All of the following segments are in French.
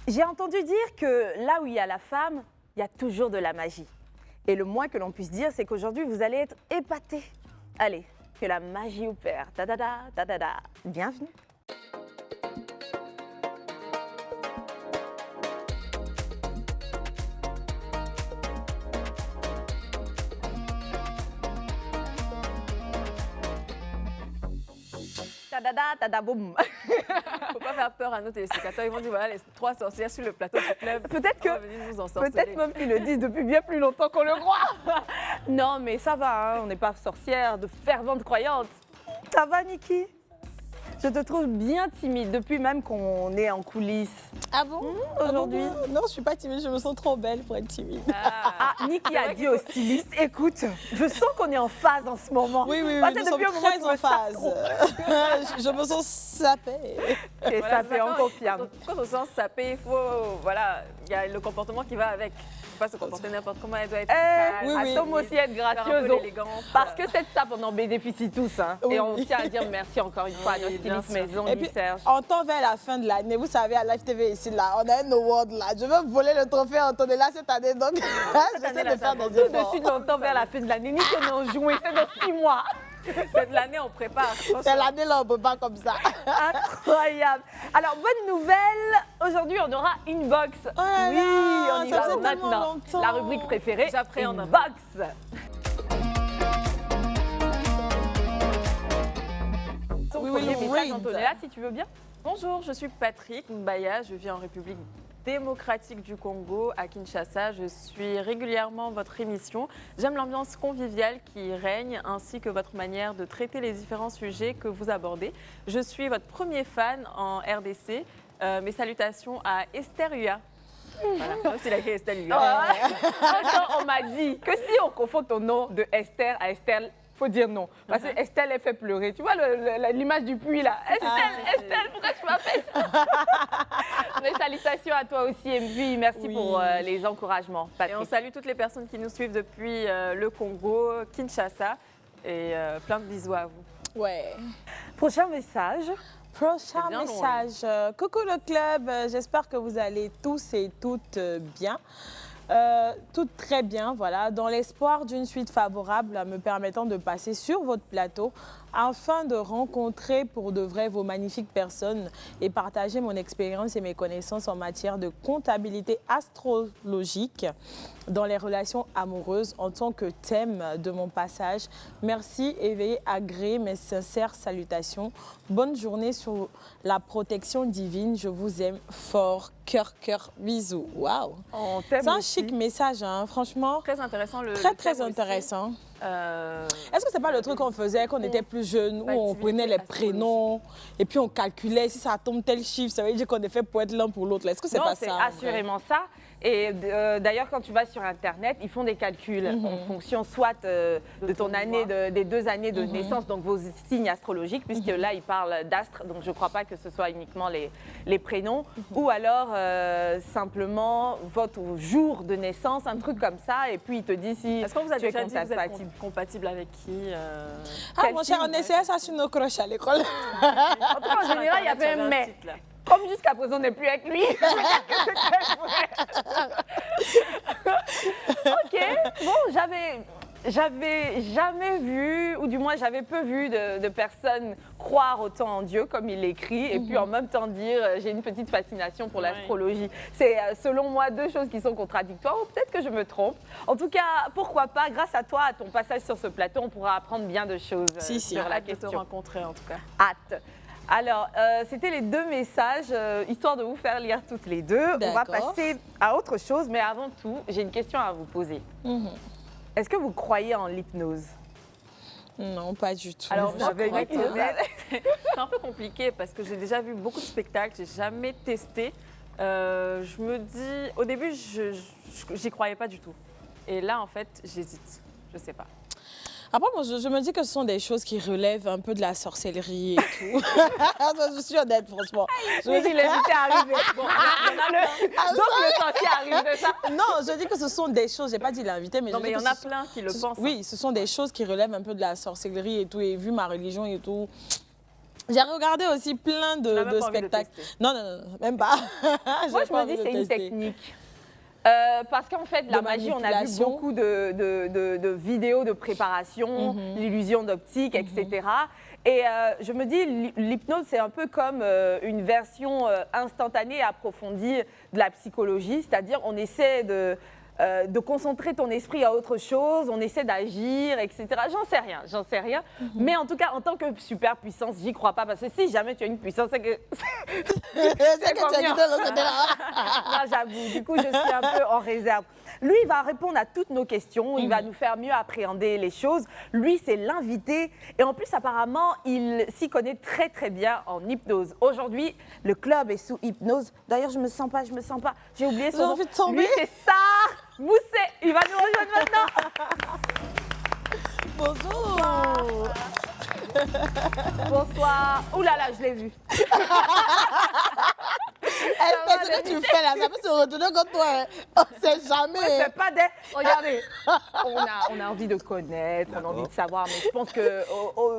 J'ai entendu dire que là où il y a la femme, il y a toujours de la magie. Et le moins que l'on puisse dire, c'est qu'aujourd'hui, vous allez être épatés. Allez, que la magie opère. Ta-da-da, ta-da-da. Bienvenue. Ta-da-da, ta-da-boum. Faut pas faire peur à nos téléspectateurs. Ils vont dire voilà les trois sorcières sur le plateau du club. Peut-être On va venir nous que, ensorceler. peut-être même qu'ils le disent depuis bien plus longtemps qu'on le croit. Non, mais ça va, hein, on n'est pas sorcières, de ferventes croyantes. Ça va, Niki? Je te trouve bien timide depuis même qu'on est en coulisses. Ah bon Aujourd'hui. Ah bon? Non, je suis pas timide, je me sens trop belle pour être timide. Ah, Niki a dit au styliste, écoute, je sens qu'on est en phase en ce moment. Oui, oui, Parce oui, que nous sommes depuis un moment, très tu en me sapes phase. Je me sens sapée. Et Voilà, ça fait en confirme. Quand on se sent sapé, il faut voilà, il y a le comportement qui va avec. Il faut pas se comporter n'importe comment. Elle doit être calme, oui, oui. Tom aussi être faire un gracieuse. peu l'élégante. Parce que cette sape, on en bénéficie tous. Hein. Oui. Et on tient à dire merci encore une fois à Oui, notre bien styliste sûr. maison, Et Guy puis, Serge. on tend vers la fin de l'année. Vous savez, à Live TV ici, là, on a un award là. Je veux voler le trophée Antonella cette année, donc j'essaie année, de faire là, des Tout de efforts. suite, longtemps vers la fin de l'année. Niki, on est en juin, c'est dans 6 mois. C'est de l'année, on prépare. C'est l'année là, on peut pas comme ça. Incroyable. Alors, bonne nouvelle. Aujourd'hui, on aura une box. Oh là oui, là, on y ça va faisait tellement maintenant. longtemps. La rubrique préférée, J'appréhende une un peu. box. Ton Oui, premier oui, message, read. Antonella, si tu veux bien. Bonjour, je suis Patrick Mbaya, je vis en République démocratique du Congo, à Kinshasa. Je suis régulièrement votre émission. J'aime l'ambiance conviviale qui règne, ainsi que votre manière de traiter les différents sujets que vous abordez. Je suis votre premier fan en RDC. Mes salutations à Esther Hua. Voilà, c'est laquelle Esther Hua. Attends, on m'a dit que si on confond ton nom de Esther à Estelle, faut dire non. Parce que Estelle, elle fait pleurer. Tu vois l'image du puits là. Estelle, pourquoi tu m'appelles ça? Mes salutations à toi aussi, et puis merci Oui. pour les encouragements, Et Patrick. on salue toutes les personnes qui nous suivent depuis le Congo, Kinshasa. Et plein de bisous à vous. Ouais. Prochain message. Prochain bien long, message. Coucou le club, j'espère que vous allez tous et toutes bien. Toutes très bien, voilà, dans l'espoir d'une suite favorable me permettant de passer sur votre plateau afin de rencontrer pour de vrai vos magnifiques personnes et partager mon expérience et mes connaissances en matière de comptabilité astrologique dans les relations amoureuses en tant que thème de mon passage. Merci et veuillez agréer mes sincères salutations. Bonne journée sur la protection divine. Je vous aime fort. Cœur, cœur, bisous. Waouh! On t'aime C'est un aussi. chic message, hein, franchement. Très intéressant. Très, très intéressant. Est-ce que c'est pas le truc qu'on faisait quand on était plus jeunes, où on prenait les prénoms et puis on calculait si ça tombe tel chiffre, ça veut dire qu'on est fait pour être l'un pour l'autre. Est-ce que c'est Non, pas c'est ça? en vrai? assurément ça. Et d'ailleurs, quand tu vas sur Internet, ils font des calculs en fonction soit de ton ton année, mois. des 2 années de naissance, donc vos signes astrologiques, puisque là, ils parlent d'astres, donc je ne crois pas que ce soit uniquement les prénoms, ou alors simplement votre jour de naissance, un truc comme ça, et puis ils te disent si Est-ce qu'on vous a tu es déjà dit que vous êtes compatible. compatible avec qui Ah, Quel mon cher, signe, on essayait ça sur nos croches à l'école. En tout cas, en général, il y avait un mais. Comme jusqu'à présent, on n'est plus avec lui. Ok, bon, j'avais jamais vu, ou du moins j'avais peu vu de personnes croire autant en Dieu comme il l'écrit, et puis en même temps dire j'ai une petite fascination pour l'astrologie. C'est selon moi 2 choses qui sont contradictoires, ou peut-être que je me trompe. En tout cas, pourquoi pas, grâce à toi, à ton passage sur ce plateau, on pourra apprendre bien de choses Si, si. sur la Hâte de te question. rencontrer en tout cas. Hâte. Alors, c'était les 2 messages, histoire de vous faire lire toutes les 2. On va D'accord. passer à autre chose, mais avant tout, j'ai une question à vous poser. Est-ce que vous croyez en l'hypnose? Non, pas du tout. Alors, moi, J'avais pour une être question. honnête, c'est un peu compliqué parce que j'ai déjà vu beaucoup de spectacles, j'ai jamais testé. Je me dis, au début, j'y croyais pas du tout. Et là, en fait, j'hésite. Je sais pas. Après, moi, je me dis que ce sont des choses qui relèvent un peu de la sorcellerie et tout. Je suis honnête, franchement. Je me Oui, dis- il l'invité arrivé. Bon, donc le sorcier arrive de ça. Non, je dis que ce sont des choses, j'ai pas dit l'invité, mais Non, je mais dis il y que en a ce sont- plein qui le pensent. Oui, ce sont des choses qui relèvent un peu de la sorcellerie et tout, et vu ma religion et tout, J'ai regardé aussi plein Tu n'as même de pas envie de spectacles. tester. Non, même pas. Moi, J'ai je pas me dis envie de c'est une tester. technique. Parce qu'en fait, la De magie, on a vu manipulation. beaucoup de vidéos de préparation, l'illusion d'optique, etc. Et je me dis, l'hypnose, c'est un peu comme une version instantanée et approfondie de la psychologie. C'est-à-dire, on essaie de concentrer ton esprit à autre chose, on essaie d'agir, etc. J'en sais rien. Mais en tout cas, en tant que super puissance, j'y crois pas. Parce que si jamais tu as une puissance, c'est que... C'est que tu as quitté le côté là. Non, j'avoue, du coup, je suis un peu en réserve. Lui, il va répondre à toutes nos questions, il va nous faire mieux appréhender les choses. Lui, c'est l'invité. Et en plus, apparemment, il s'y connaît très, très bien en hypnose. Aujourd'hui, le club est sous hypnose. D'ailleurs, je me sens pas. J'ai oublié son J'ai nom. envie de tomber. Lui, c'est Sarr Mousset. Il va nous rejoindre maintenant. Bonjour. Bonsoir. Ouh là là, je l'ai vu. Est-ce que ce que tu fais là, ça peut se retourner contre toi. Hein. On sait jamais. C'est pas des... Regardez, on a envie de connaître, on a envie de savoir, mais je pense que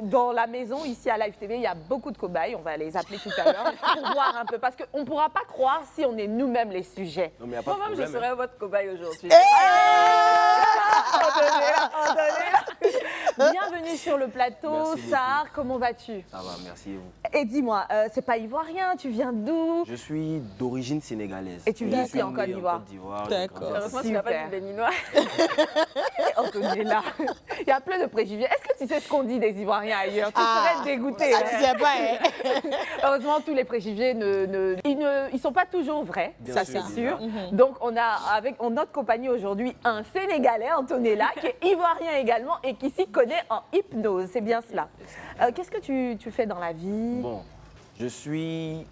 dans la maison, ici à Live TV, il y a beaucoup de cobayes, on va les appeler tout à l'heure, pour voir un peu, parce qu'on ne pourra pas croire si on est nous-mêmes les sujets. Non, mais y a pas de Moi-même, je problème, serai votre cobaye aujourd'hui. Bienvenue sur le plateau, Merci beaucoup. Sarr, comment vas-tu? Ça va, merci et vous. Et dis-moi, c'est pas ivoirien, tu viens d'où? Je suis d'origine sénégalaise. Et tu vis Je ici suis en Côte né d'Ivoire. Côte d'Ivoire. D'accord. Heureusement, tu n'as pas Super. dit béninois. Antonella, il y a plein de préjugés. Est-ce que tu sais ce qu'on dit des Ivoiriens ailleurs? Tu Ah. serais dégoûté. Ah, tu sais pas, hein. Heureusement, tous les préjugés ils sont pas toujours vrais, Bien ça sûr, c'est déjà. sûr. Donc on a en notre compagnie aujourd'hui un Sénégalais, Antonella, qui est ivoirien également et qui s'y connaît en hypnose. C'est bien cela. Qu'est-ce que tu fais dans la vie? Bon, je suis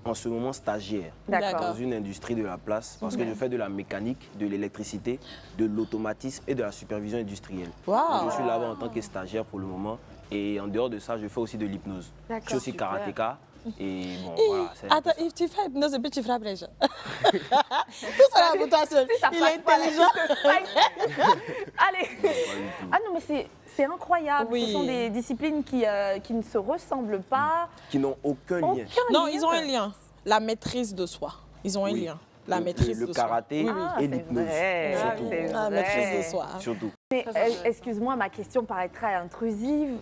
en ce moment stagiaire D'accord. dans une industrie de la place parce que je fais de la mécanique, de l'électricité, de l'automatisme et de la supervision industrielle. Waouh. Donc, je suis là-bas en tant que stagiaire pour le moment et en dehors de ça, je fais aussi de l'hypnose. Je D'accord, suis aussi super. karatéka et bon, Et- voilà. c'est un peu Attends, ça. tu fais hypnose et puis tu frappes les gens. Tout ça là pour toi seul. Ça Il passe est pas, la intelligent. Allez. Ah non, mais c'est incroyable. Oui. Ce sont des disciplines qui ne se ressemblent pas. Qui n'ont aucun lien. Aucun Non, lien. ils ont un lien. La maîtrise de soi. Ils ont un Oui. lien. La Le- maîtrise le de soi. karaté. Oui, oui. Ah, Et c'est l'hypnose, vrai. surtout. C'est La vrai. maîtrise de soi. Surtout. Mais, Très intéressant. excuse-moi, ma question paraîtra intrusive.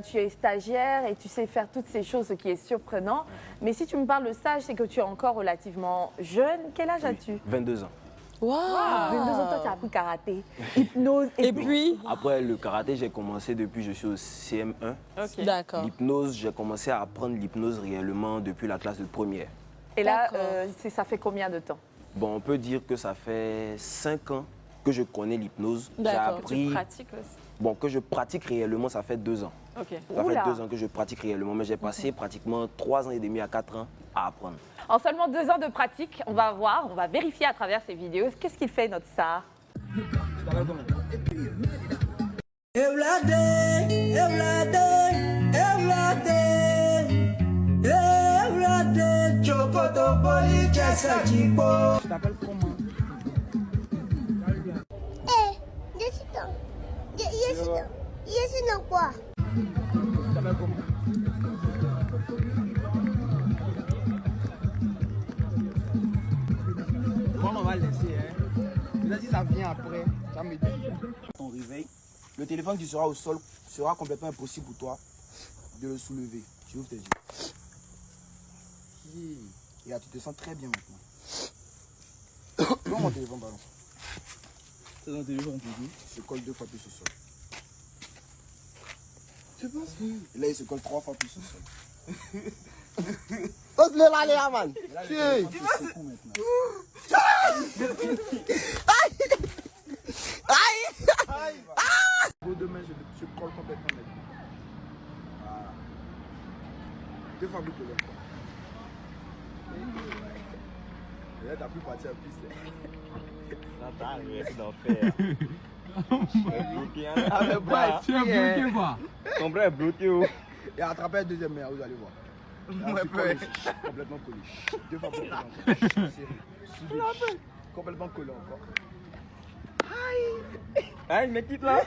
Tu es stagiaire et tu sais faire toutes ces choses, ce qui est surprenant. Mais si tu me parles de stage, c'est que tu es encore relativement jeune. Quel âge Oui, as-tu? 22 ans. Waouh. 22 ans, toi, tu as appris karaté, hypnose. Et puis, Après le karaté, j'ai commencé depuis je suis au CM1. Ok. d'accord. L'hypnose, j'ai commencé à apprendre l'hypnose réellement depuis la classe de première. Et là, D'accord. ça fait combien de temps? Bon, on peut dire que ça fait 5 ans que je connais l'hypnose. J'ai D'accord. appris, Tu pratiques aussi. bon, que je pratique réellement, ça fait 2 ans. Ok. Ça Oula. fait 2 ans que je pratique réellement, mais j'ai passé pratiquement 3 ans et demi à 4 ans à apprendre. En seulement 2 ans de pratique, on va voir, on va vérifier à travers ces vidéos. Qu'est-ce qu'il fait, notre Sarr? Eh, décide-toi. Décide-toi quoi? Bon, on va le laisser. Hein. Là, si ça vient après, ça me dit. Ton réveil, le téléphone qui sera au sol sera complètement impossible pour toi de le soulever. Tu ouvres tes yeux. Et là, tu te sens très bien maintenant. Prends mon téléphone, pardon. C'est ton téléphone, tu dis. Il se colle 2 fois plus au sol. Je pense. Et là, il se colle 3 fois plus au sol. Ose-le là, les man. Et là, le téléphone se secoue maintenant. Vos 2 mains se collent complètement maintenant. Voilà. 2 fois plus que l'autre. Et là, t'as pu partir en plus. Tu es bloqué quoi? Ton bras est bloqué. Oh. Et attrapez le deuxième main, vous allez voir. Là, c'est collé, complètement collé. 2 fois plus que l'autre. Serré. Soudé. Complètement collé encore. Aïe, mais quitte là.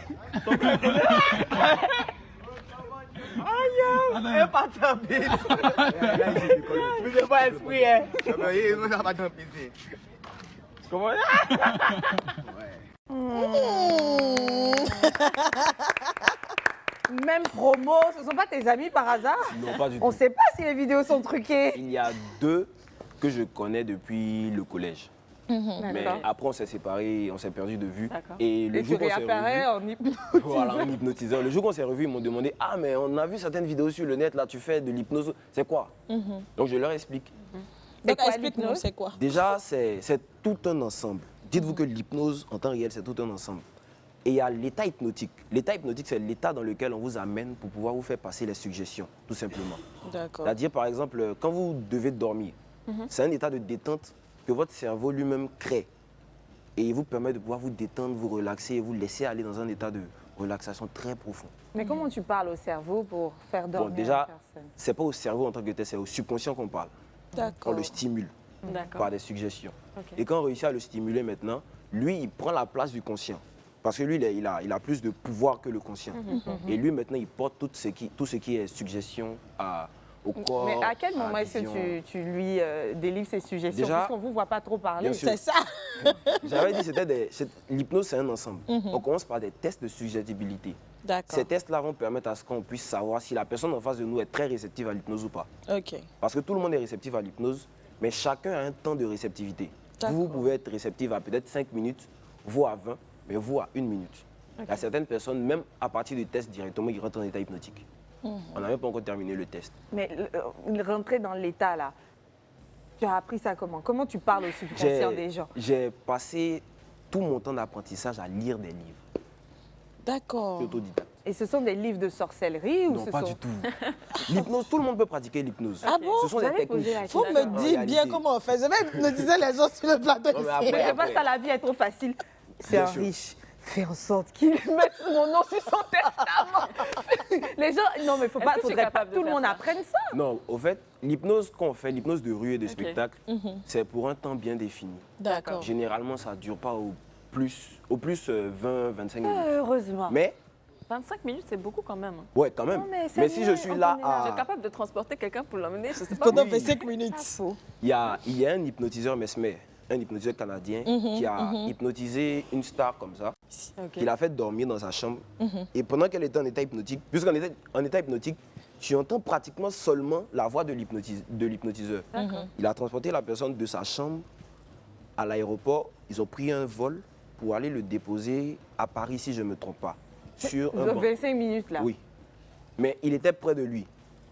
Elle pas taper. Mais c'est pas esprit, hein. Il va pas taper. Comment? Même promo, ce sont pas tes amis par hasard? Non, pas du On tout. sait pas si les vidéos sont truquées. Il y a 2 que je connais depuis le collège. Mais D'accord. après, on s'est séparés, on s'est perdu de vue. D'accord. Et le Et tu jour qu'on s'est réapparais revus, en hypnose. voilà, un hypnotiseur. Le jour qu'on s'est revus, ils m'ont demandé: ah, mais on a vu certaines vidéos sur le net, là, tu fais de l'hypnose. C'est quoi? Donc je leur explique. Donc, quoi, explique-nous, l'hypnose? c'est quoi? Déjà, c'est tout un ensemble. Dites-vous que l'hypnose, en temps réel, c'est tout un ensemble. Et il y a l'état hypnotique. L'état hypnotique, c'est l'état dans lequel on vous amène pour pouvoir vous faire passer les suggestions, tout simplement. D'accord. C'est-à-dire, par exemple, quand vous devez dormir, c'est un état de détente que votre cerveau lui-même crée. Et il vous permet de pouvoir vous détendre, vous relaxer et vous laisser aller dans un état de relaxation très profond. Mais comment tu parles au cerveau pour faire dormir déjà, la personne? c'est pas au cerveau en tant que tel, c'est au subconscient qu'on parle. On D'accord. le stimule D'accord. par des suggestions. Ok. Et quand on réussit à le stimuler maintenant, lui, il prend la place du conscient. Parce que lui, il a plus de pouvoir que le conscient. Et lui, maintenant, il porte tout ce qui est suggestion au corps. Mais à quel la moment est-ce vision. que tu lui délivres ces suggestions? Déjà, Puisqu'on ne vous voit pas trop parler. bien sûr. C'est ça. J'avais dit, l'hypnose, c'est un ensemble. On commence par des tests de suggestibilité. D'accord. Ces tests-là vont permettre à ce qu'on puisse savoir si la personne en face de nous est très réceptive à l'hypnose ou pas. Ok. Parce que tout le monde est réceptif à l'hypnose, mais chacun a un temps de réceptivité. D'accord. Vous pouvez être réceptif à peut-être 5 minutes, vous à 20, mais vous à 1 minute. Il y a certaines personnes, même à partir du test directement, qui rentrent en état hypnotique. On n'a même pas encore terminé le test. Mais rentrer dans l'état là, tu as appris ça comment? Comment tu parles au subconscient des gens? J'ai passé tout mon temps d'apprentissage à lire des livres. D'accord. Je suis autodidacte. Et ce sont des livres de sorcellerie ou Non, ce pas sont... du tout. L'hypnose, tout le monde peut pratiquer l'hypnose. Ah bon? Ce sont des J'allais techniques. poser la Faut question. me En dire bien réalité. comment on fait. Je vais hypnotiser les gens sur le plateau. Non, mais ici. après- Mais c'est pas ça, la vie est trop facile. C'est Bien un sûr. riche. Fais en sorte qu'il mette mon nom sur son testament. Les gens, non mais faut Est-ce pas, que tu es faudrait pas capable que de tout le faire monde ça? apprenne ça. Non, au fait, l'hypnose qu'on fait, l'hypnose de rue et de spectacle, c'est pour un temps bien défini. D'accord. Généralement, ça ne dure pas au plus 20-25 minutes. Heureusement. Mais, 25 minutes, c'est beaucoup quand même. ouais, quand même. Non, mais c'est Mais si je mieux, suis on là t'en est là. Vous êtes à... capable de transporter quelqu'un pour l'emmener, je sais pas. Pendant Oui. 25 minutes. Il y a un hypnotiseur Mesmer, un hypnotiseur canadien, qui a hypnotisé une star comme ça, qu'il a fait dormir dans sa chambre. Et pendant qu'elle était en état hypnotique, puisqu'en en état hypnotique, tu entends pratiquement seulement la voix de l'hypnotiseur. Il a transporté la personne de sa chambre à l'aéroport. Ils ont pris un vol pour aller le déposer à Paris, si je ne me trompe pas, sur un banc. 25 minutes là. Oui. Mais il était près de lui.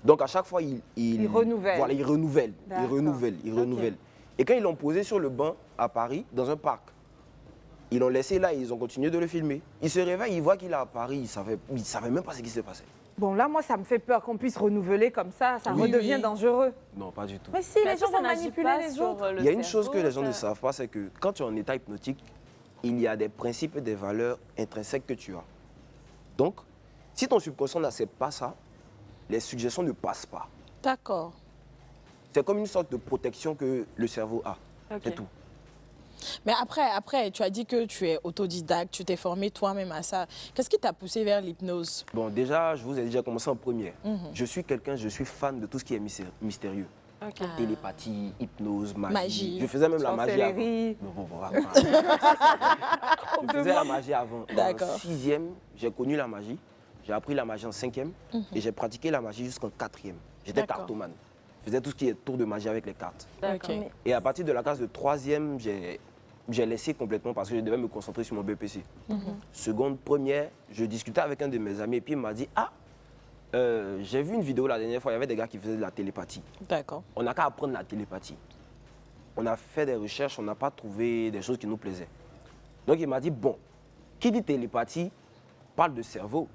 Donc à chaque fois, il renouvelle. Voilà, il renouvelle, il D'accord. renouvelle, il renouvelle. Et quand ils l'ont posé sur le banc à Paris, dans un parc, ils l'ont laissé là et ils ont continué de le filmer. Il se réveille, il voit qu'il est à Paris, il savait même pas ce qui s'est passé. Bon là, moi, ça me fait peur qu'on puisse renouveler comme ça Oui, redevient oui. dangereux. Non, pas du tout. Mais si, Mais les gens vont manipuler les autres. Il y a une chose que les gens ne savent pas, c'est que quand tu es en état hypnotique, il y a des principes et des valeurs intrinsèques que tu as. Donc, si ton subconscient n'accepte pas ça, les suggestions ne passent pas. D'accord. C'est comme une sorte de protection que le cerveau a. C'est tout. Mais après, tu as dit que tu es autodidacte, tu t'es formé toi-même à ça. Qu'est-ce qui t'a poussé vers l'hypnose? Bon, déjà, je vous ai déjà commencé en première. Je suis fan de tout ce qui est mystérieux. Télépathie, hypnose, magie. Je faisais même la magie avant. Sorcellerie. Je faisais la magie avant. D'accord. En 6e, j'ai connu la magie. J'ai appris la magie en 5e et j'ai pratiqué la magie jusqu'en 4e. J'étais D'accord. cartomane. Je faisais tout ce qui est tour de magie avec les cartes. Ok. Et à partir de la classe de 3e, j'ai laissé complètement parce que je devais me concentrer sur mon BPC. Seconde, première, je discutais avec un de mes amis et puis il m'a dit « Ah, j'ai vu une vidéo la dernière fois, il y avait des gars qui faisaient de la télépathie. D'accord. On n'a qu'à apprendre la télépathie. » On a fait des recherches, on n'a pas trouvé des choses qui nous plaisaient. Donc il m'a dit « Bon, qui dit télépathie parle de cerveau.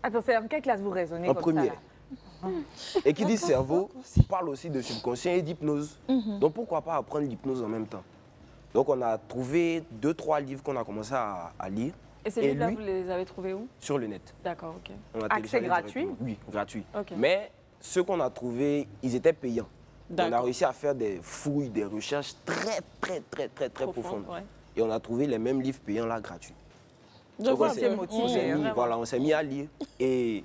Attends, c'est en quelle classe vous raisonnez En comme première. ça là? Et qui dit cerveau parle aussi de subconscient et d'hypnose. Donc pourquoi pas apprendre l'hypnose en même temps? Donc on a trouvé 2-3 livres qu'on a commencé à lire. Et ces Et livres-là, lui- vous les avez trouvés où? Sur le net. D'accord, ok. On a Accès téléchargé gratuit? directement. Oui, gratuit. Ok. Mais ceux qu'on a trouvés, ils étaient payants. On a D'accord. réussi à faire des fouilles, des recherches très profondes. Ouais. Et on a trouvé les mêmes livres payants là gratuits. Je Donc, vois on s'est bien. motivé, on s'est mis, Vraiment. voilà, on s'est mis à lire. Et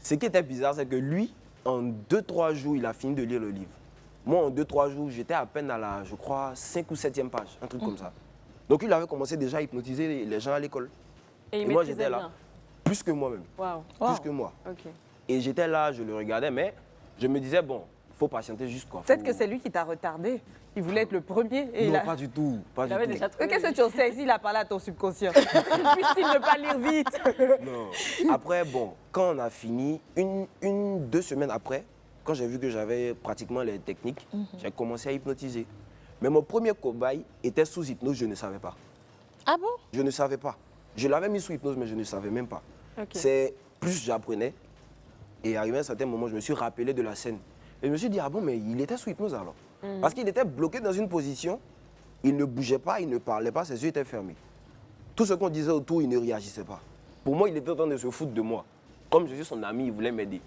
Ce qui était bizarre, c'est que lui, en 2-3 jours, il a fini de lire le livre. Moi, en 2-3 jours, j'étais à peine à la, je crois, 5 ou 7e page, un truc comme ça. Donc, il avait commencé déjà à hypnotiser les gens à l'école. Et il moi, maîtrisait j'étais là. bien. Plus que moi-même. Waouh. Plus que moi. Ok. Et j'étais là, je le regardais, mais je me disais, bon, faut patienter juste quoi. Peut-être Faut- que c'est lui qui t'a retardé. Il voulait être le premier. Et Non, il a... pas du tout. Pas Il avait du déjà tout. trouvé. Mais qu'est-ce que tu en sais s'il a parlé à ton subconscient? Puisse-t-il ne pas lire vite? Non. Après, bon, quand on a fini, 2 semaines après, quand j'ai vu que j'avais pratiquement les techniques, j'ai commencé à hypnotiser. Mais mon premier cobaye était sous hypnose, je ne savais pas. Ah bon? Je ne savais pas. Je l'avais mis sous hypnose, mais je ne savais même pas. Ok. C'est plus j'apprenais. Et arrivé à un certain moment, je me suis rappelé de la scène. Et je me suis dit, ah bon, mais il était sous hypnose alors. Parce qu'il était bloqué dans une position, il ne bougeait pas, il ne parlait pas, ses yeux étaient fermés. Tout ce qu'on disait autour, il ne réagissait pas. Pour moi, il était en train de se foutre de moi. Comme je suis son ami, il voulait m'aider.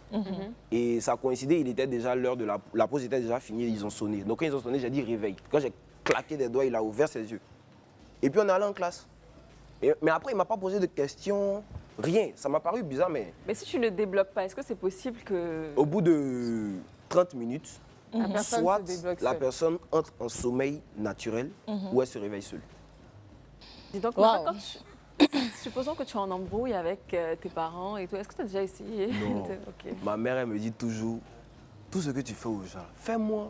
Et ça coïncidait, il était déjà l'heure de la pause était déjà finie, ils ont sonné. Donc quand ils ont sonné, j'ai dit réveille. Quand j'ai claqué des doigts, il a ouvert ses yeux. Et puis on est allé en classe. Mais après, il ne m'a pas posé de questions, rien. Ça m'a paru bizarre, mais Mais si tu ne débloques pas, est-ce que c'est possible que. au bout de 30 minutes, La personne soit se débloque la seule. personne entre en sommeil naturel ou elle se réveille seule. Dis donc, Wow. maintenant, supposons que tu es en embrouille avec tes parents et tout. Est-ce que tu as déjà essayé? Non. Ok. Ma mère, elle me dit toujours, tout ce que tu fais aux gens, fais-moi.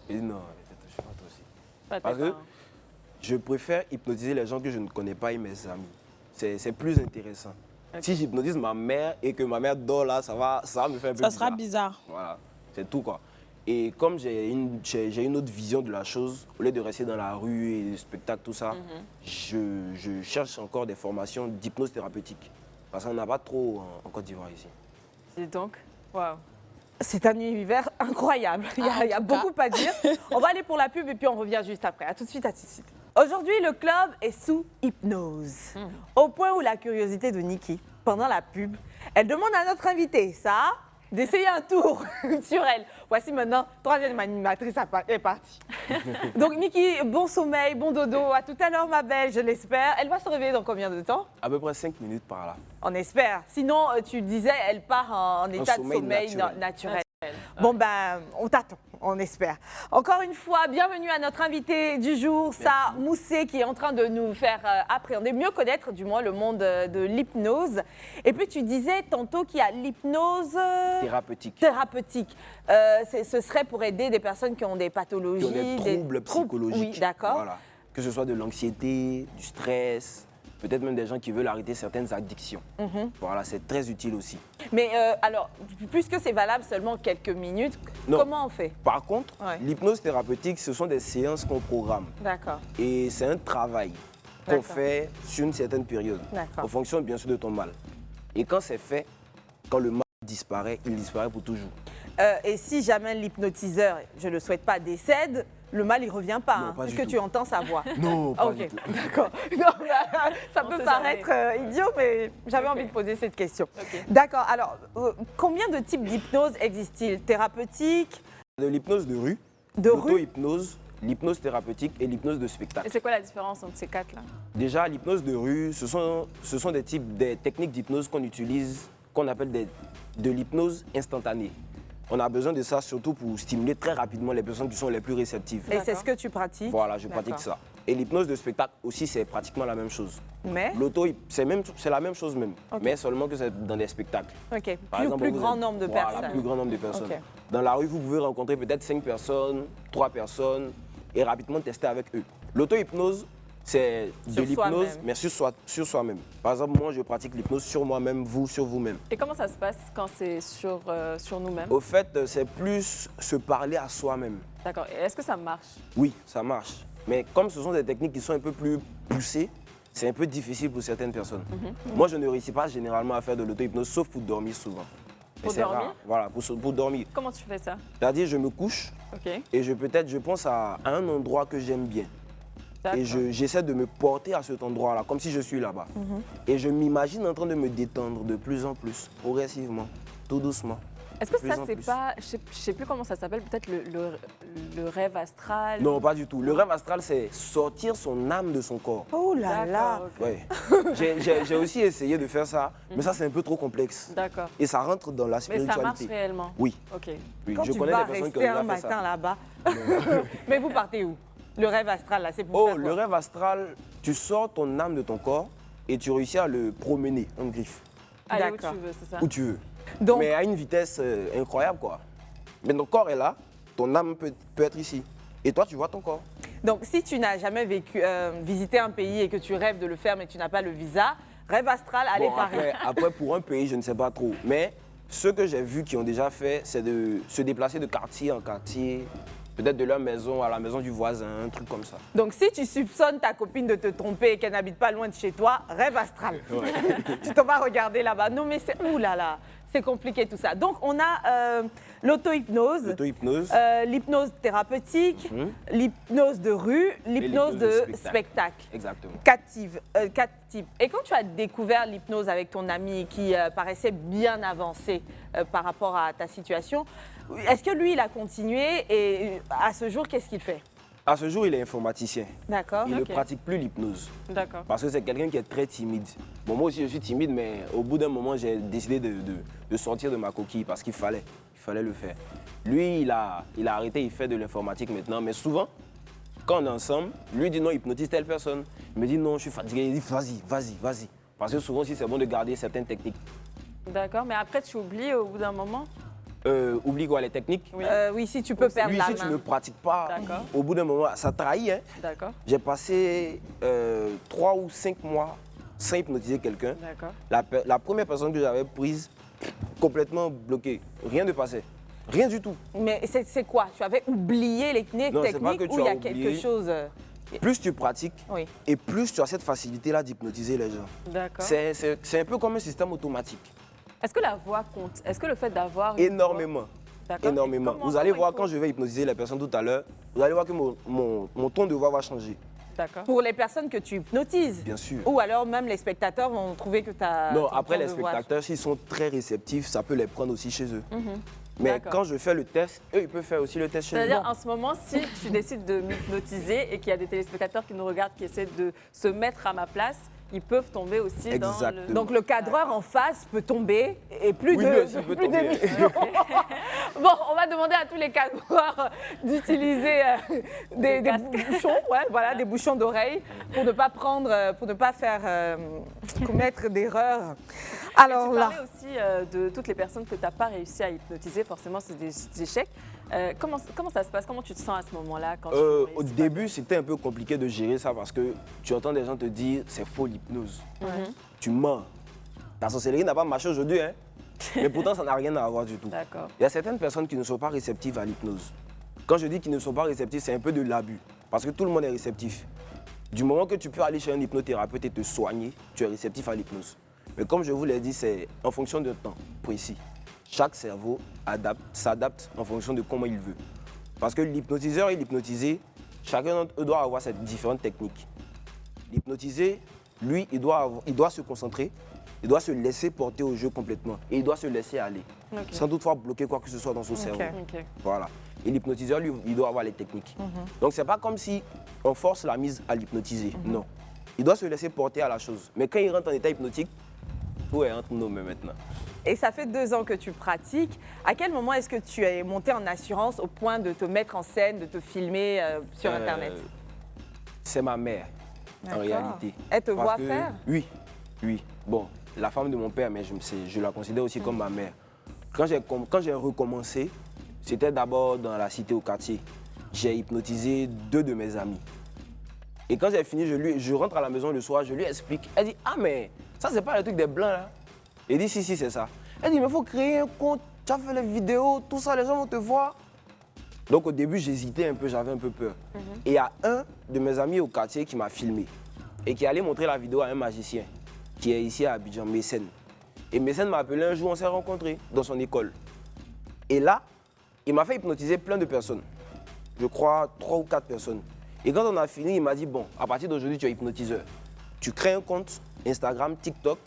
Et non, ne te touche pas toi aussi. Pas tes Parce que parents. je préfère hypnotiser les gens que je ne connais pas et mes amis. C'est plus intéressant. Si j'hypnotise ma mère et que ma mère dort là, ça va me faire un peu Ça bizarre. sera bizarre. Voilà, c'est tout quoi. Et comme j'ai une autre vision de la chose, au lieu de rester dans la rue et le spectacle, tout ça, je cherche encore des formations d'hypnose thérapeutique. Parce qu'on n'a pas trop en Côte d'Ivoire ici. Dis donc. Waouh. C'est un univers incroyable. Il y a beaucoup à dire. On va aller pour la pub et puis on revient juste après. À tout de suite, à tout de suite. Aujourd'hui, le club est sous hypnose. Au point où la curiosité de Nikki, pendant la pub, elle demande à notre invité, ça, d'essayer un tour sur elle. Voici maintenant, 3e animatrice est partie. Donc Nikki, bon sommeil, bon dodo. À tout à l'heure, ma belle, je l'espère. Elle va se réveiller dans combien de temps? À peu près 5 minutes par là. On espère. Sinon, tu disais, elle part en état de sommeil sommeil naturel. naturel. Bon, ben, on t'attend, on espère. Encore une fois, bienvenue à notre invité du jour, Sa Moussé, qui est en train de nous faire appréhender, mieux connaître du moins le monde de l'hypnose. Et puis, tu disais tantôt qu'il y a l'hypnose thérapeutique. Ce serait pour aider des personnes qui ont des pathologies, Qui ont des troubles psychologiques. Oui, d'accord. Voilà. Que ce soit de l'anxiété, du stress, peut-être même des gens qui veulent arrêter certaines addictions. Voilà, c'est très utile aussi. Mais alors, puisque c'est valable seulement quelques minutes, Non. comment on fait? Par contre, Ouais. l'hypnose thérapeutique, ce sont des séances qu'on programme. D'accord. Et c'est un travail qu'on D'accord. fait sur une certaine période, D'accord. en fonction bien sûr de ton mal. Et quand c'est fait, quand le mal disparaît, il disparaît pour toujours. Et si jamais l'hypnotiseur, je ne le souhaite pas, décède, le mal, il ne revient pas, Non, hein, pas du puisque tout. tu entends sa voix. Non, Ah, pas ok, du tout. d'accord. Non, ça On peut sait paraître idiot, mais j'avais Ok. envie de poser cette question. Ok. D'accord, alors, combien de types d'hypnose existent-ils? Thérapeutique, De l'hypnose de rue, de rue? l'auto-hypnose, l'hypnose thérapeutique et l'hypnose de spectacle. Et c'est quoi la différence entre ces quatre-là? Déjà, l'hypnose de rue, ce sont des techniques d'hypnose qu'on utilise, qu'on appelle de l'hypnose instantanée. On a besoin de ça surtout pour stimuler très rapidement les personnes qui sont les plus réceptives. Et c'est ce que tu pratiques? Voilà, je pratique D'accord. ça. Et l'hypnose de spectacle aussi, c'est pratiquement la même chose. Mais, C'est la même chose même, Ok. mais seulement que c'est dans des spectacles. ok, Par exemple, plus vous grand êtes- nombre de voilà, personnes. plus grand nombre de personnes. Ok. Dans la rue, vous pouvez rencontrer peut-être 5 personnes, 3 personnes et rapidement tester avec eux. L'auto-hypnose, c'est de Sur l'hypnose, soi-même. mais sur soi-même. Par exemple, moi, je pratique l'hypnose sur moi-même, vous sur vous-même. Et comment ça se passe quand c'est sur nous-mêmes? Au fait, c'est plus se parler à soi-même. D'accord. Et est-ce que ça marche? Oui, ça marche. Mais comme ce sont des techniques qui sont un peu plus poussées, c'est un peu difficile pour certaines personnes. Moi, je ne réussis pas généralement à faire de l'auto-hypnose, sauf pour dormir souvent. Et Pour c'est dormir? rare. Voilà, pour dormir. Comment tu fais ça? C'est-à-dire, je me couche Ok. et je pense à un endroit que j'aime bien. D'accord. Et j'essaie de me porter à cet endroit-là, comme si je suis là-bas. Et je m'imagine en train de me détendre de plus en plus, progressivement, tout doucement. Est-ce que Plus ça, en c'est plus. pas, je sais plus comment ça s'appelle, peut-être le rêve astral? Non, pas du tout. Le rêve astral, c'est sortir son âme de son corps. Oh là là. D'accord, ok. Ouais. J'ai aussi essayé de faire ça, mais ça, c'est un peu trop complexe. D'accord. Et ça rentre dans la Mais ça marche spiritualité. réellement? Oui, Ok. oui. Quand Je tu connais vas des personnes qui ont rester un déjà fait matin ça. là-bas. Mais vous partez où? Le rêve astral, là, c'est pour Oh, faire le quoi? rêve astral, tu sors ton âme de ton corps et tu réussis à le promener en griffe, Allez où D'accord. tu veux, c'est ça? où tu veux. Donc, Mais à une vitesse incroyable, quoi. Mais ton corps est là, ton âme peut être ici. Et toi, tu vois ton corps. donc, si tu n'as jamais visité un pays et que tu rêves de le faire, mais tu n'as pas le visa, rêve astral, allez Bon, Paris. après, pour un pays, je ne sais pas trop. Mais ceux que j'ai vus qui ont déjà fait, c'est de se déplacer de quartier en quartier, peut-être de leur maison à la maison du voisin, un truc comme ça. Donc, si tu soupçonnes ta copine de te tromper et qu'elle n'habite pas loin de chez toi, rêve astral. Tu t'en vas regarder là-bas. Non, mais c'est... Ouh là là, c'est compliqué tout ça. Donc, on a l'auto-hypnose, L'auto-hypnose. l'hypnose thérapeutique, l'hypnose de rue, l'hypnose l'hypnose de de spectacle. Exactement. Quatre types. Et quand tu as découvert l'hypnose avec ton ami qui paraissait bien avancé par rapport à ta situation, est-ce que lui, il a continué et à ce jour, qu'est-ce qu'il fait? À ce jour, il est informaticien. D'accord. Il ne Ok. pratique plus l'hypnose. D'accord. Parce que c'est quelqu'un qui est très timide. Bon, moi aussi, je suis timide, mais au bout d'un moment, j'ai décidé de sortir de ma coquille parce qu'il fallait le faire. Lui, il a arrêté, il fait de l'informatique maintenant. Mais souvent, quand on est ensemble, lui dit non, hypnotise telle personne. Il me dit non, je suis fatigué. Il dit vas-y. Parce que souvent aussi, c'est bon de garder certaines techniques. D'accord, mais après, tu oublies au bout d'un moment? Oublie quoi, les techniques. Oui, si tu peux perdre Lui, la si main. tu ne pratiques pas, D'accord. au bout d'un moment, ça trahit. Hein. D'accord. J'ai passé 3 ou 5 mois sans hypnotiser quelqu'un. D'accord. La première personne que j'avais prise, complètement bloquée. Rien ne passait. Rien du tout. Mais c'est quoi? Tu avais oublié les Non, c'est pas techniques que tu ou il y a as quelque oublié. chose Plus tu pratiques Oui. et plus tu as cette facilité-là d'hypnotiser les gens. D'accord. C'est un peu comme un système automatique. Est-ce que la voix compte? Est-ce que le fait d'avoir une Énormément. voix- D'accord. Énormément. Et comment- Vous allez comment voir il faut- quand je vais hypnotiser les personnes tout à l'heure, vous allez voir que mon ton de voix va changer. D'accord. Pour les personnes que tu hypnotises. Bien sûr. Ou alors même les spectateurs vont trouver que tu as. Non, après les spectateurs, s'ils sont très réceptifs, ça peut les prendre aussi chez eux. Mais D'accord. quand je fais le test, eux, ils peuvent faire aussi le test chez eux. C'est-à-dire, en ce moment, si tu décides de m'hypnotiser et qu'il y a des téléspectateurs qui nous regardent, qui essaient de se mettre à ma place, ils peuvent tomber aussi dans le... Exactement. Donc le cadreur en face peut tomber et plus Oui, lui aussi peut tomber. d'émissions. Bon, on va demander à tous les cadreurs d'utiliser des bouchons, ouais, voilà, des bouchons d'oreilles pour ne pas prendre, pour ne pas faire commettre d'erreurs. Alors Tu là, parlais aussi de toutes les personnes que tu n'as pas réussi à hypnotiser, forcément c'est des échecs. Comment ça se passe? Comment tu te sens à ce moment-là quand tu Au réussis début, c'était un peu compliqué de gérer ça parce que tu entends des gens te dire c'est faux l'hypnose. Tu mens. La sorcellerie n'a pas marché aujourd'hui, hein. Mais pourtant, ça n'a rien à voir du tout. D'accord. Il y a certaines personnes qui ne sont pas réceptives à l'hypnose. Quand je dis qu'ils ne sont pas réceptifs, c'est un peu de l'abus. Parce que tout le monde est réceptif. Du moment que tu peux aller chez un hypnothérapeute et te soigner, tu es réceptif à l'hypnose. Mais comme je vous l'ai dit, c'est en fonction de temps précis. Chaque cerveau s'adapte en fonction de comment il veut. Parce que l'hypnotiseur et l'hypnotisé, chacun d'entre eux doit avoir cette différente technique. L'hypnotisé, lui, il doit se concentrer, il doit se laisser porter au jeu complètement et il doit se laisser aller, Ok. sans toutefois bloquer quoi que ce soit dans son cerveau. Ok. Voilà. Et l'hypnotiseur, lui, il doit avoir les techniques. Donc, c'est pas comme si on force la mise à l'hypnotiser. Non. Il doit se laisser porter à la chose. Mais quand il rentre en état hypnotique, tout est entre nous maintenant. et ça fait 2 ans que tu pratiques. À quel moment est-ce que tu es monté en assurance au point de te mettre en scène, de te filmer sur Internet? C'est ma mère, en D'accord. réalité. Elle te Parce voit que- faire? Oui. Bon, la femme de mon père, mais je la considère aussi comme ma mère. Quand j'ai recommencé, c'était d'abord dans la cité au quartier. J'ai hypnotisé 2 de mes amis. Et quand j'ai fini, je rentre à la maison le soir, je lui explique. Elle dit, ah mais ça c'est pas le truc des blancs là. Il dit, si, c'est ça. Elle dit, mais il faut créer un compte, tu as fait les vidéos, tout ça, les gens vont te voir. Donc au début, j'hésitais un peu, j'avais un peu peur. Et il y a un de mes amis au quartier qui m'a filmé et qui allait montrer la vidéo à un magicien qui est ici à Abidjan, Mécène. Et Mécène m'a appelé un jour, on s'est rencontrés dans son école. Et là, il m'a fait hypnotiser plein de personnes. Je crois 3 ou 4 personnes. Et quand on a fini, il m'a dit, bon, à partir d'aujourd'hui, tu es hypnotiseur. Tu crées un compte Instagram, TikTok,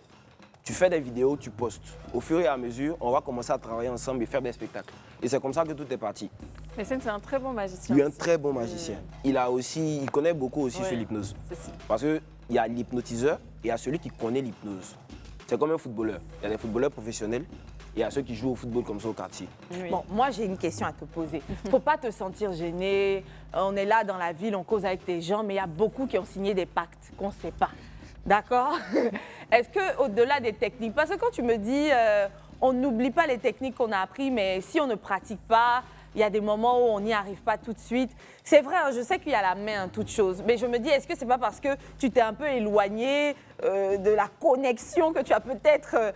tu fais des vidéos, tu postes. Au fur et à mesure, on va commencer à travailler ensemble et faire des spectacles. Et c'est comme ça que tout est parti. Mécène, c'est un très bon magicien. Lui, un aussi. très bon magicien. Il connaît beaucoup aussi Ouais. sur l'hypnose. C'est ça. Parce qu'il y a l'hypnotiseur et il y a celui qui connaît l'hypnose. C'est comme un footballeur. Il y a des footballeurs professionnels et il y a ceux qui jouent au football comme ça au quartier. Oui. Bon, moi, j'ai une question à te poser. Faut pas te sentir gêné. On est là dans la ville, on cause avec des gens, mais il y a beaucoup qui ont signé des pactes qu'on ne sait pas. D'accord? Est-ce qu'au-delà des techniques, parce que quand tu me dis, on n'oublie pas les techniques qu'on a apprises, mais si on ne pratique pas, il y a des moments où on n'y arrive pas tout de suite. C'est vrai, hein, je sais qu'il y a la main en toute chose, mais je me dis, est-ce que c'est pas parce que tu t'es un peu éloigné de la connexion que tu as peut-être...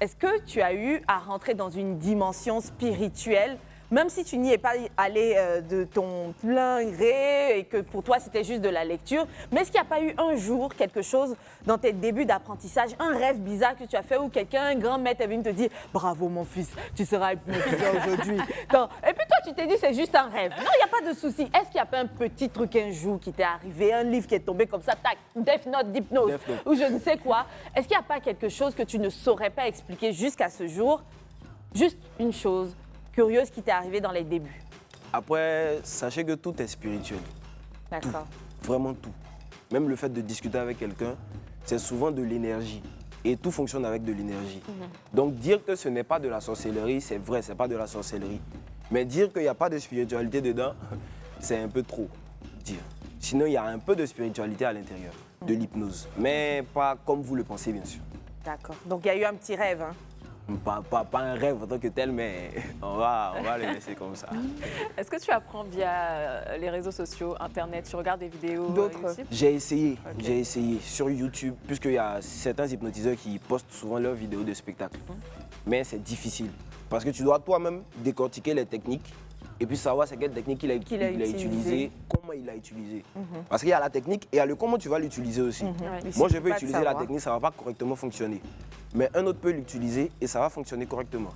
est-ce que tu as eu à rentrer dans une dimension spirituelle, même si tu n'y es pas allé de ton plein gré et que pour toi c'était juste de la lecture, mais est-ce qu'il n'y a pas eu un jour quelque chose dans tes débuts d'apprentissage, un rêve bizarre que tu as fait où quelqu'un, un grand maître est venu te dire « Bravo mon fils, tu seras hypnotiseur aujourd'hui ». Et puis toi tu t'es dit c'est juste un rêve. Non, il n'y a pas de souci. Est-ce qu'il n'y a pas un petit truc un jour qui t'est arrivé, un livre qui est tombé comme ça, tac, Death Note d'hypnose Death Note. ou je ne sais quoi. Est-ce qu'il n'y a pas quelque chose que tu ne saurais pas expliquer jusqu'à ce jour? Juste une chose curieuse qui t'est arrivée dans les débuts. Après, sachez que tout est spirituel. D'accord. Vraiment tout. Même le fait de discuter avec quelqu'un, c'est souvent de l'énergie. Et tout fonctionne avec de l'énergie. Donc dire que ce n'est pas de la sorcellerie, c'est vrai, c'est pas de la sorcellerie. Mais dire qu'il n'y a pas de spiritualité dedans, c'est un peu trop dire. Sinon, il y a un peu de spiritualité à l'intérieur, de l'hypnose. Mais pas comme vous le pensez, bien sûr. D'accord. Donc il y a eu un petit rêve. Hein. Pas un rêve en tant que tel, mais on va le laisser comme ça. Est-ce que tu apprends via les réseaux sociaux, Internet, tu regardes des vidéos D'autres. YouTube? J'ai essayé sur YouTube, puisqu'il y a certains hypnotiseurs qui postent souvent leurs vidéos de spectacle. Mais c'est difficile, parce que tu dois toi-même décortiquer les techniques et puis savoir c'est quelle technique il a utilisé, comment il l'a utilisé. Parce qu'il y a la technique et il y a le comment tu vas l'utiliser aussi. Ouais. Moi, je suffit peux pas de utiliser la savoir. technique, ça ne va pas correctement fonctionner. Mais un autre peut l'utiliser et ça va fonctionner correctement.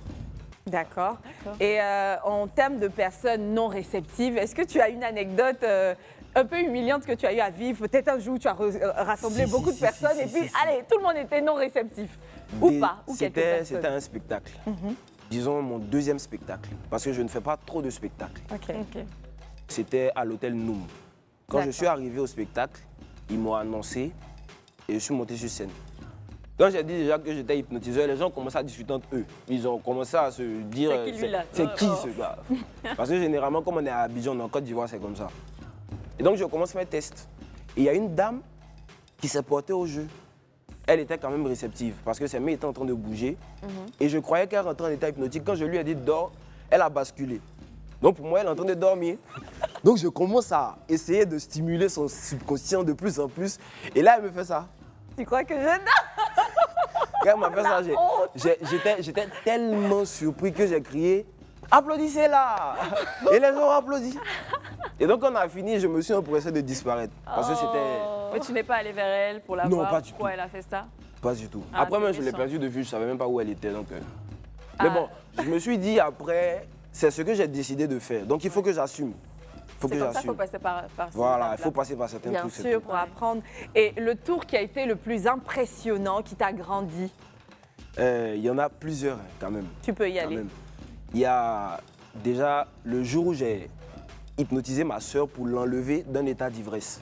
D'accord. Et en termes de personnes non réceptives, est-ce que tu as une anecdote un peu humiliante que tu as eu à vivre? Peut-être un jour où tu as rassemblé Si, beaucoup si, de si, personnes si, et puis, si. allez, tout le monde était non réceptif. Ou pas, ou quelques personnes. C'était un spectacle. Disons mon deuxième spectacle, parce que je ne fais pas trop de spectacles. Ok. C'était à l'hôtel Noum. Quand je D'accord. suis arrivé au spectacle, ils m'ont annoncé et je suis monté sur scène. Quand j'ai dit déjà que j'étais hypnotiseur, les gens commençaient à discuter entre eux. Ils ont commencé à se dire C'est qui, lui, là c'est qui ce gars? Parce que généralement, comme on est à Abidjan, en Côte d'Ivoire, c'est comme ça. Et donc je commence mes tests. Et il y a une dame qui s'est portée au jeu. Elle était quand même réceptive parce que ses mains étaient en train de bouger. Et je croyais qu'elle rentrait en état hypnotique. Quand je lui ai dit dors, elle a basculé. Donc pour moi, elle est en train de dormir. Donc je commence à essayer de stimuler son subconscient de plus en plus. Et là, elle me fait ça. Tu crois que je... Quand elle m'a fait ça, j'étais tellement surpris que j'ai crié « Applaudissez là !» Et les gens ont applaudi. Et donc quand on a fini, je me suis empressé de disparaître. Parce que c'était... Mais tu n'es pas allé vers elle pour la Non, voir? pas du Pourquoi tout. elle a fait ça? Pas du tout. Ah, Après, c'est même, je l'ai méchant. perdu de vue, je ne savais même pas où elle était. Donc, Mais Ah. bon, je me suis dit après, c'est ce que j'ai décidé de faire. Donc il faut que j'assume. Il faut que C'est comme ça qu'il j'assume. faut passer par ces Voilà, il étapes-là. faut passer par certains Bien trucs. c'est sûr, tout. pour apprendre. Et le tour qui a été le plus impressionnant, qui t'a grandi, Il y en a plusieurs hein, quand même. tu peux y Quand aller. même. Il y a déjà le jour où j'ai hypnotisé ma soeur pour l'enlever d'un état d'ivresse.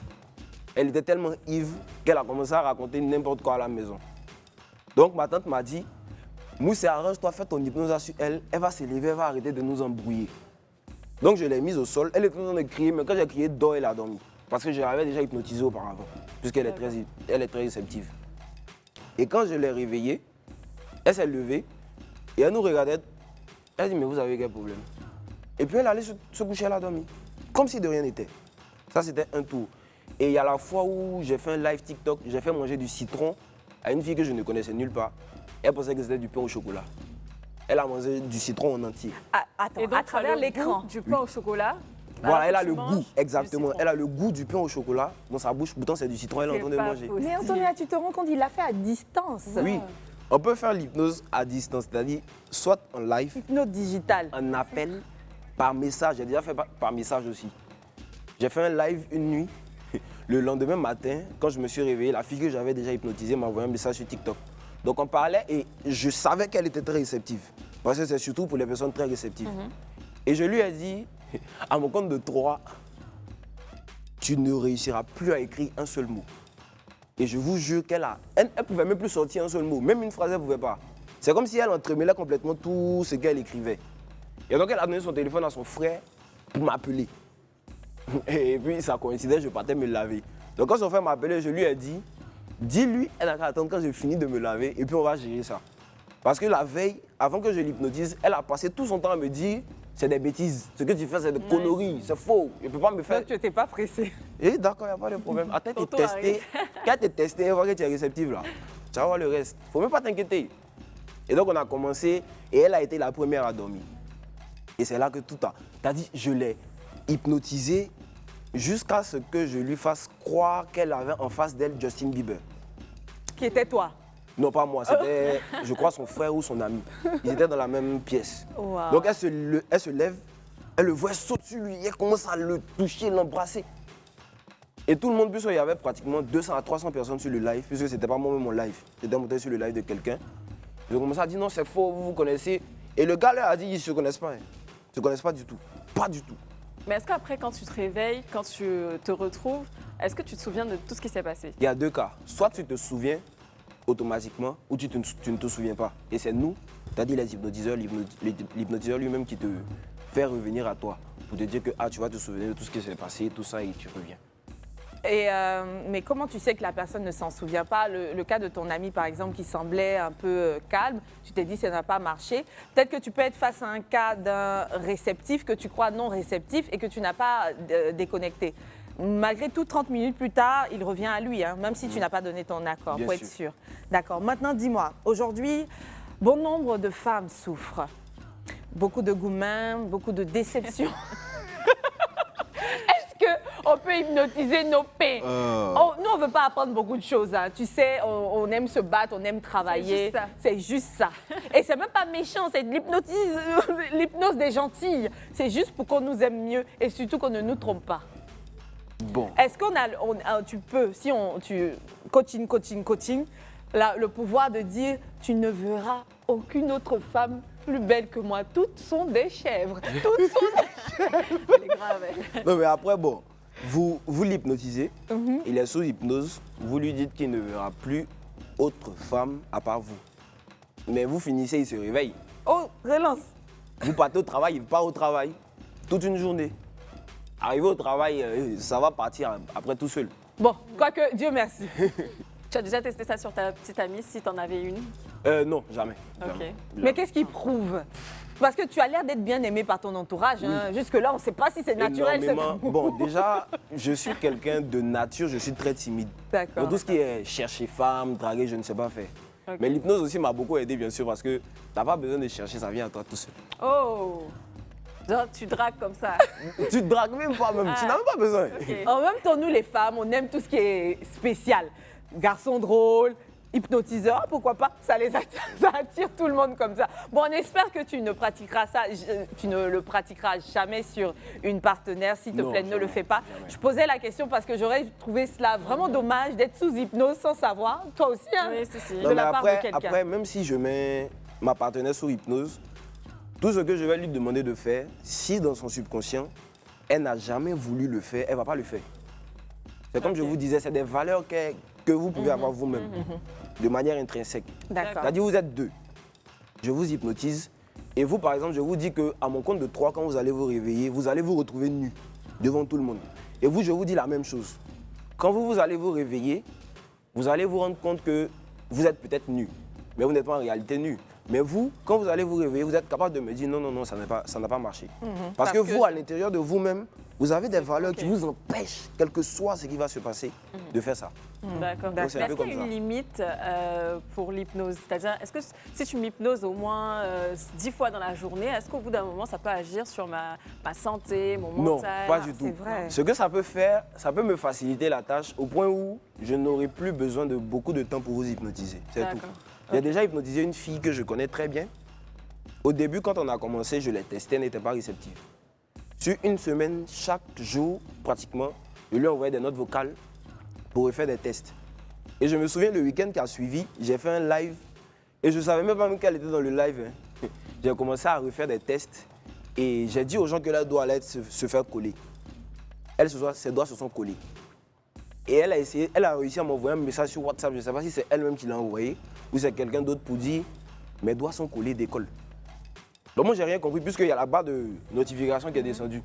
Elle était tellement ivre qu'elle a commencé à raconter n'importe quoi à la maison. Donc ma tante m'a dit, Moussé, arrange-toi, fais ton hypnose sur elle, elle va s'élever, elle va arrêter de nous embrouiller. Donc je l'ai mise au sol, elle était en train de crier, mais quand j'ai crié dors, elle a dormi. Parce que je l'avais déjà hypnotisée auparavant, puisqu'elle est très réceptive. Et quand je l'ai réveillée, elle s'est levée et elle nous regardait. Elle a dit, mais vous avez quel problème? Et puis elle allait se coucher, elle a dormi. Comme si de rien n'était. Ça, c'était un tour. Et il y a la fois où j'ai fait un live TikTok, j'ai fait manger du citron à une fille que je ne connaissais nulle part. Elle pensait que c'était du pain au chocolat. Elle a mangé du citron en entier. Ah, attends, Et donc, à travers le l'écran. goût du pain au chocolat. Voilà, alors elle que a tu le manges goût, exactement. du citron. Elle a le goût du pain au chocolat dans sa bouche. Pourtant, c'est du citron, elle est en C'est train de pas manger. possible. Mais Antonia, tu te rends compte, il l'a fait à distance. Oui, on peut faire l'hypnose à distance, c'est-à-dire soit en live, Hypnose digitale. un appel par message. J'ai déjà fait par message aussi. J'ai fait un live une nuit. Le lendemain matin, quand je me suis réveillé, la fille que j'avais déjà hypnotisée m'a envoyé un message sur TikTok. Donc on parlait et je savais qu'elle était très réceptive. Parce que c'est surtout pour les personnes très réceptives. Et je lui ai dit, à mon compte de 3, tu ne réussiras plus à écrire un seul mot. Et je vous jure qu'elle ne pouvait même plus sortir un seul mot. Même une phrase, elle ne pouvait pas. C'est comme si elle entremêlait complètement tout ce qu'elle écrivait. Et donc elle a donné son téléphone à son frère pour m'appeler. Et puis ça coïncidait, je partais me laver. Donc quand son frère m'appelait, je lui ai dit, dis-lui, elle a qu'à attendre quand j'ai fini de me laver et puis on va gérer ça. Parce que la veille, avant que je l'hypnotise, elle a passé tout son temps à me dire, c'est des bêtises, ce que tu fais c'est de conneries, c'est faux, je ne peux pas me faire... Donc, tu n'étais pas pressé. Et d'accord, il n'y a pas de problème. Attends, t'es Tonton testé. Quand tu es testé, elle voit que tu es réceptive là. Tu vas voir le reste. Il ne faut même pas t'inquiéter. Et donc on a commencé et elle a été la première à dormir. Et c'est là que tout a... T'as dit, je l'ai hypnotisée jusqu'à ce que je lui fasse croire qu'elle avait en face d'elle Justin Bieber. Qui était toi? Non, pas moi, c'était, je crois, son frère ou son ami. Ils étaient dans la même pièce. Wow. Donc elle se lève, elle le voit, elle saute sur lui, elle commence à le toucher, l'embrasser. Et tout le monde, puisqu'il y avait pratiquement 200 à 300 personnes sur le live, puisque c'était pas moi-même mon live, j'étais monté sur le live de quelqu'un. Ils ont commencé à dire non, c'est faux, vous vous connaissez. Et le gars leur a dit, ils ne se connaissent pas. Ils ne se connaissent pas du tout. Pas du tout. Mais est-ce qu'après, quand tu te réveilles, quand tu te retrouves, est-ce que tu te souviens de tout ce qui s'est passé? Il y a deux cas. Soit tu te souviens automatiquement, ou tu ne te souviens pas. Et c'est nous, tu as dit les hypnotiseurs, l'hypnotiseur lui-même qui te fait revenir à toi. Pour te dire que tu vas te souvenir de tout ce qui s'est passé, tout ça, et tu reviens. Et, mais comment tu sais que la personne ne s'en souvient pas? Le cas de ton ami, par exemple, qui semblait un peu calme, tu t'es dit ça n'a pas marché. Peut-être que tu peux être face à un cas d'un réceptif que tu crois non réceptif et que tu n'as pas déconnecté. Malgré tout, 30 minutes plus tard, il revient à lui, hein, même si tu n'as pas donné ton accord, pour être sûr. D'accord. Maintenant, dis-moi, aujourd'hui, bon nombre de femmes souffrent. Beaucoup de gourmands, beaucoup de déceptions. On peut hypnotiser nos paix. Nous, on ne veut pas apprendre beaucoup de choses. Hein. Tu sais, on aime se battre, on aime travailler. C'est juste ça. Et c'est même pas méchant, c'est de l'hypnose des gentilles. C'est juste pour qu'on nous aime mieux et surtout qu'on ne nous trompe pas. Bon. Est-ce tu peux, si tu coaching, là, le pouvoir de dire tu ne verras aucune autre femme plus belle que moi. Toutes sont des chèvres. Toutes sont des chèvres. Elle est grave, elle. Non, mais après, bon. Vous l'hypnotisez, il est sous hypnose, vous lui dites qu'il ne verra plus autre femme à part vous. Mais vous finissez, il se réveille. Oh, relance. Vous partez au travail, il part au travail, toute une journée. Arrivé au travail, ça va partir après tout seul. Bon, quoique, Dieu merci. Tu as déjà testé ça sur ta petite amie, si tu en avais une? Non, jamais. Ok. Mais qu'est-ce qui prouve? Parce que tu as l'air d'être bien aimé par ton entourage. Hein. Jusque-là, on ne sait pas si c'est naturel. Bon, déjà, je suis quelqu'un de nature, je suis très timide. D'accord. Donc tout ce qui est chercher femme, draguer, je ne sais pas faire. Okay. Mais l'hypnose aussi m'a beaucoup aidé, bien sûr, parce que tu n'as pas besoin de chercher, ça vient à toi tout seul. Oh! Genre, tu dragues comme ça. Tu te dragues même pas, même. Tu n'as même pas besoin. Okay. En même temps, nous, les femmes, on aime tout ce qui est spécial. Garçon drôle, hypnotiseur, pourquoi pas? Ça attire tout le monde comme ça. Bon, on espère que tu ne pratiqueras ça, tu ne le pratiqueras jamais sur une partenaire. S'il te plaît, ne le fais pas. Jamais. Je posais la question parce que j'aurais trouvé cela vraiment dommage d'être sous hypnose sans savoir. Toi aussi, hein? Oui, c'est de la part de quelqu'un. Après, même si je mets ma partenaire sous hypnose, tout ce que je vais lui demander de faire, si dans son subconscient, elle n'a jamais voulu le faire, elle ne va pas le faire. C'est comme je vous disais, c'est des valeurs que vous pouvez avoir vous-même, de manière intrinsèque. D'accord. C'est-à-dire, vous êtes deux. Je vous hypnotise. Et vous, par exemple, je vous dis qu'à mon compte de 3, quand vous allez vous réveiller, vous allez vous retrouver nu devant tout le monde. Et vous, je vous dis la même chose. Quand vous allez vous réveiller, vous allez vous rendre compte que vous êtes peut-être nu, mais vous n'êtes pas en réalité nu. Mais vous, quand vous allez vous réveiller, vous êtes capable de me dire non, ça n'a pas marché. Parce que vous, à l'intérieur de vous-même, vous avez des valeurs qui vous empêchent, quel que soit ce qui va se passer, de faire ça. D'accord. Donc, c'est un peu Est-ce qu'il y a comme une ça. limite pour l'hypnose? C'est-à-dire, est-ce que si tu m'hypnoses au moins 10 fois dans la journée, est-ce qu'au bout d'un moment, ça peut agir sur ma santé, mon mental? Non, pas du tout. C'est vrai. Ce que ça peut faire, ça peut me faciliter la tâche au point où je n'aurai plus besoin de beaucoup de temps pour vous hypnotiser. C'est tout. D'accord. J'ai déjà hypnotisé une fille que je connais très bien. Au début, quand on a commencé, je l'ai testée, elle n'était pas réceptive. Sur une semaine, chaque jour, pratiquement, je lui envoyais des notes vocales pour refaire des tests. Et je me souviens, le week-end qui a suivi, j'ai fait un live Et je ne savais même pas qu'elle était dans le live. Hein. J'ai commencé à refaire des tests et j'ai dit aux gens que leurs doigts allaient se faire coller. Ses doigts se sont collés. Et elle a réussi à m'envoyer un message sur WhatsApp. Je ne sais pas si c'est elle-même qui l'a envoyé ou c'est quelqu'un d'autre pour dire mes doigts sont collés d'école. Donc moi, j'ai rien compris puisqu'il y a la barre de notification qui est descendue.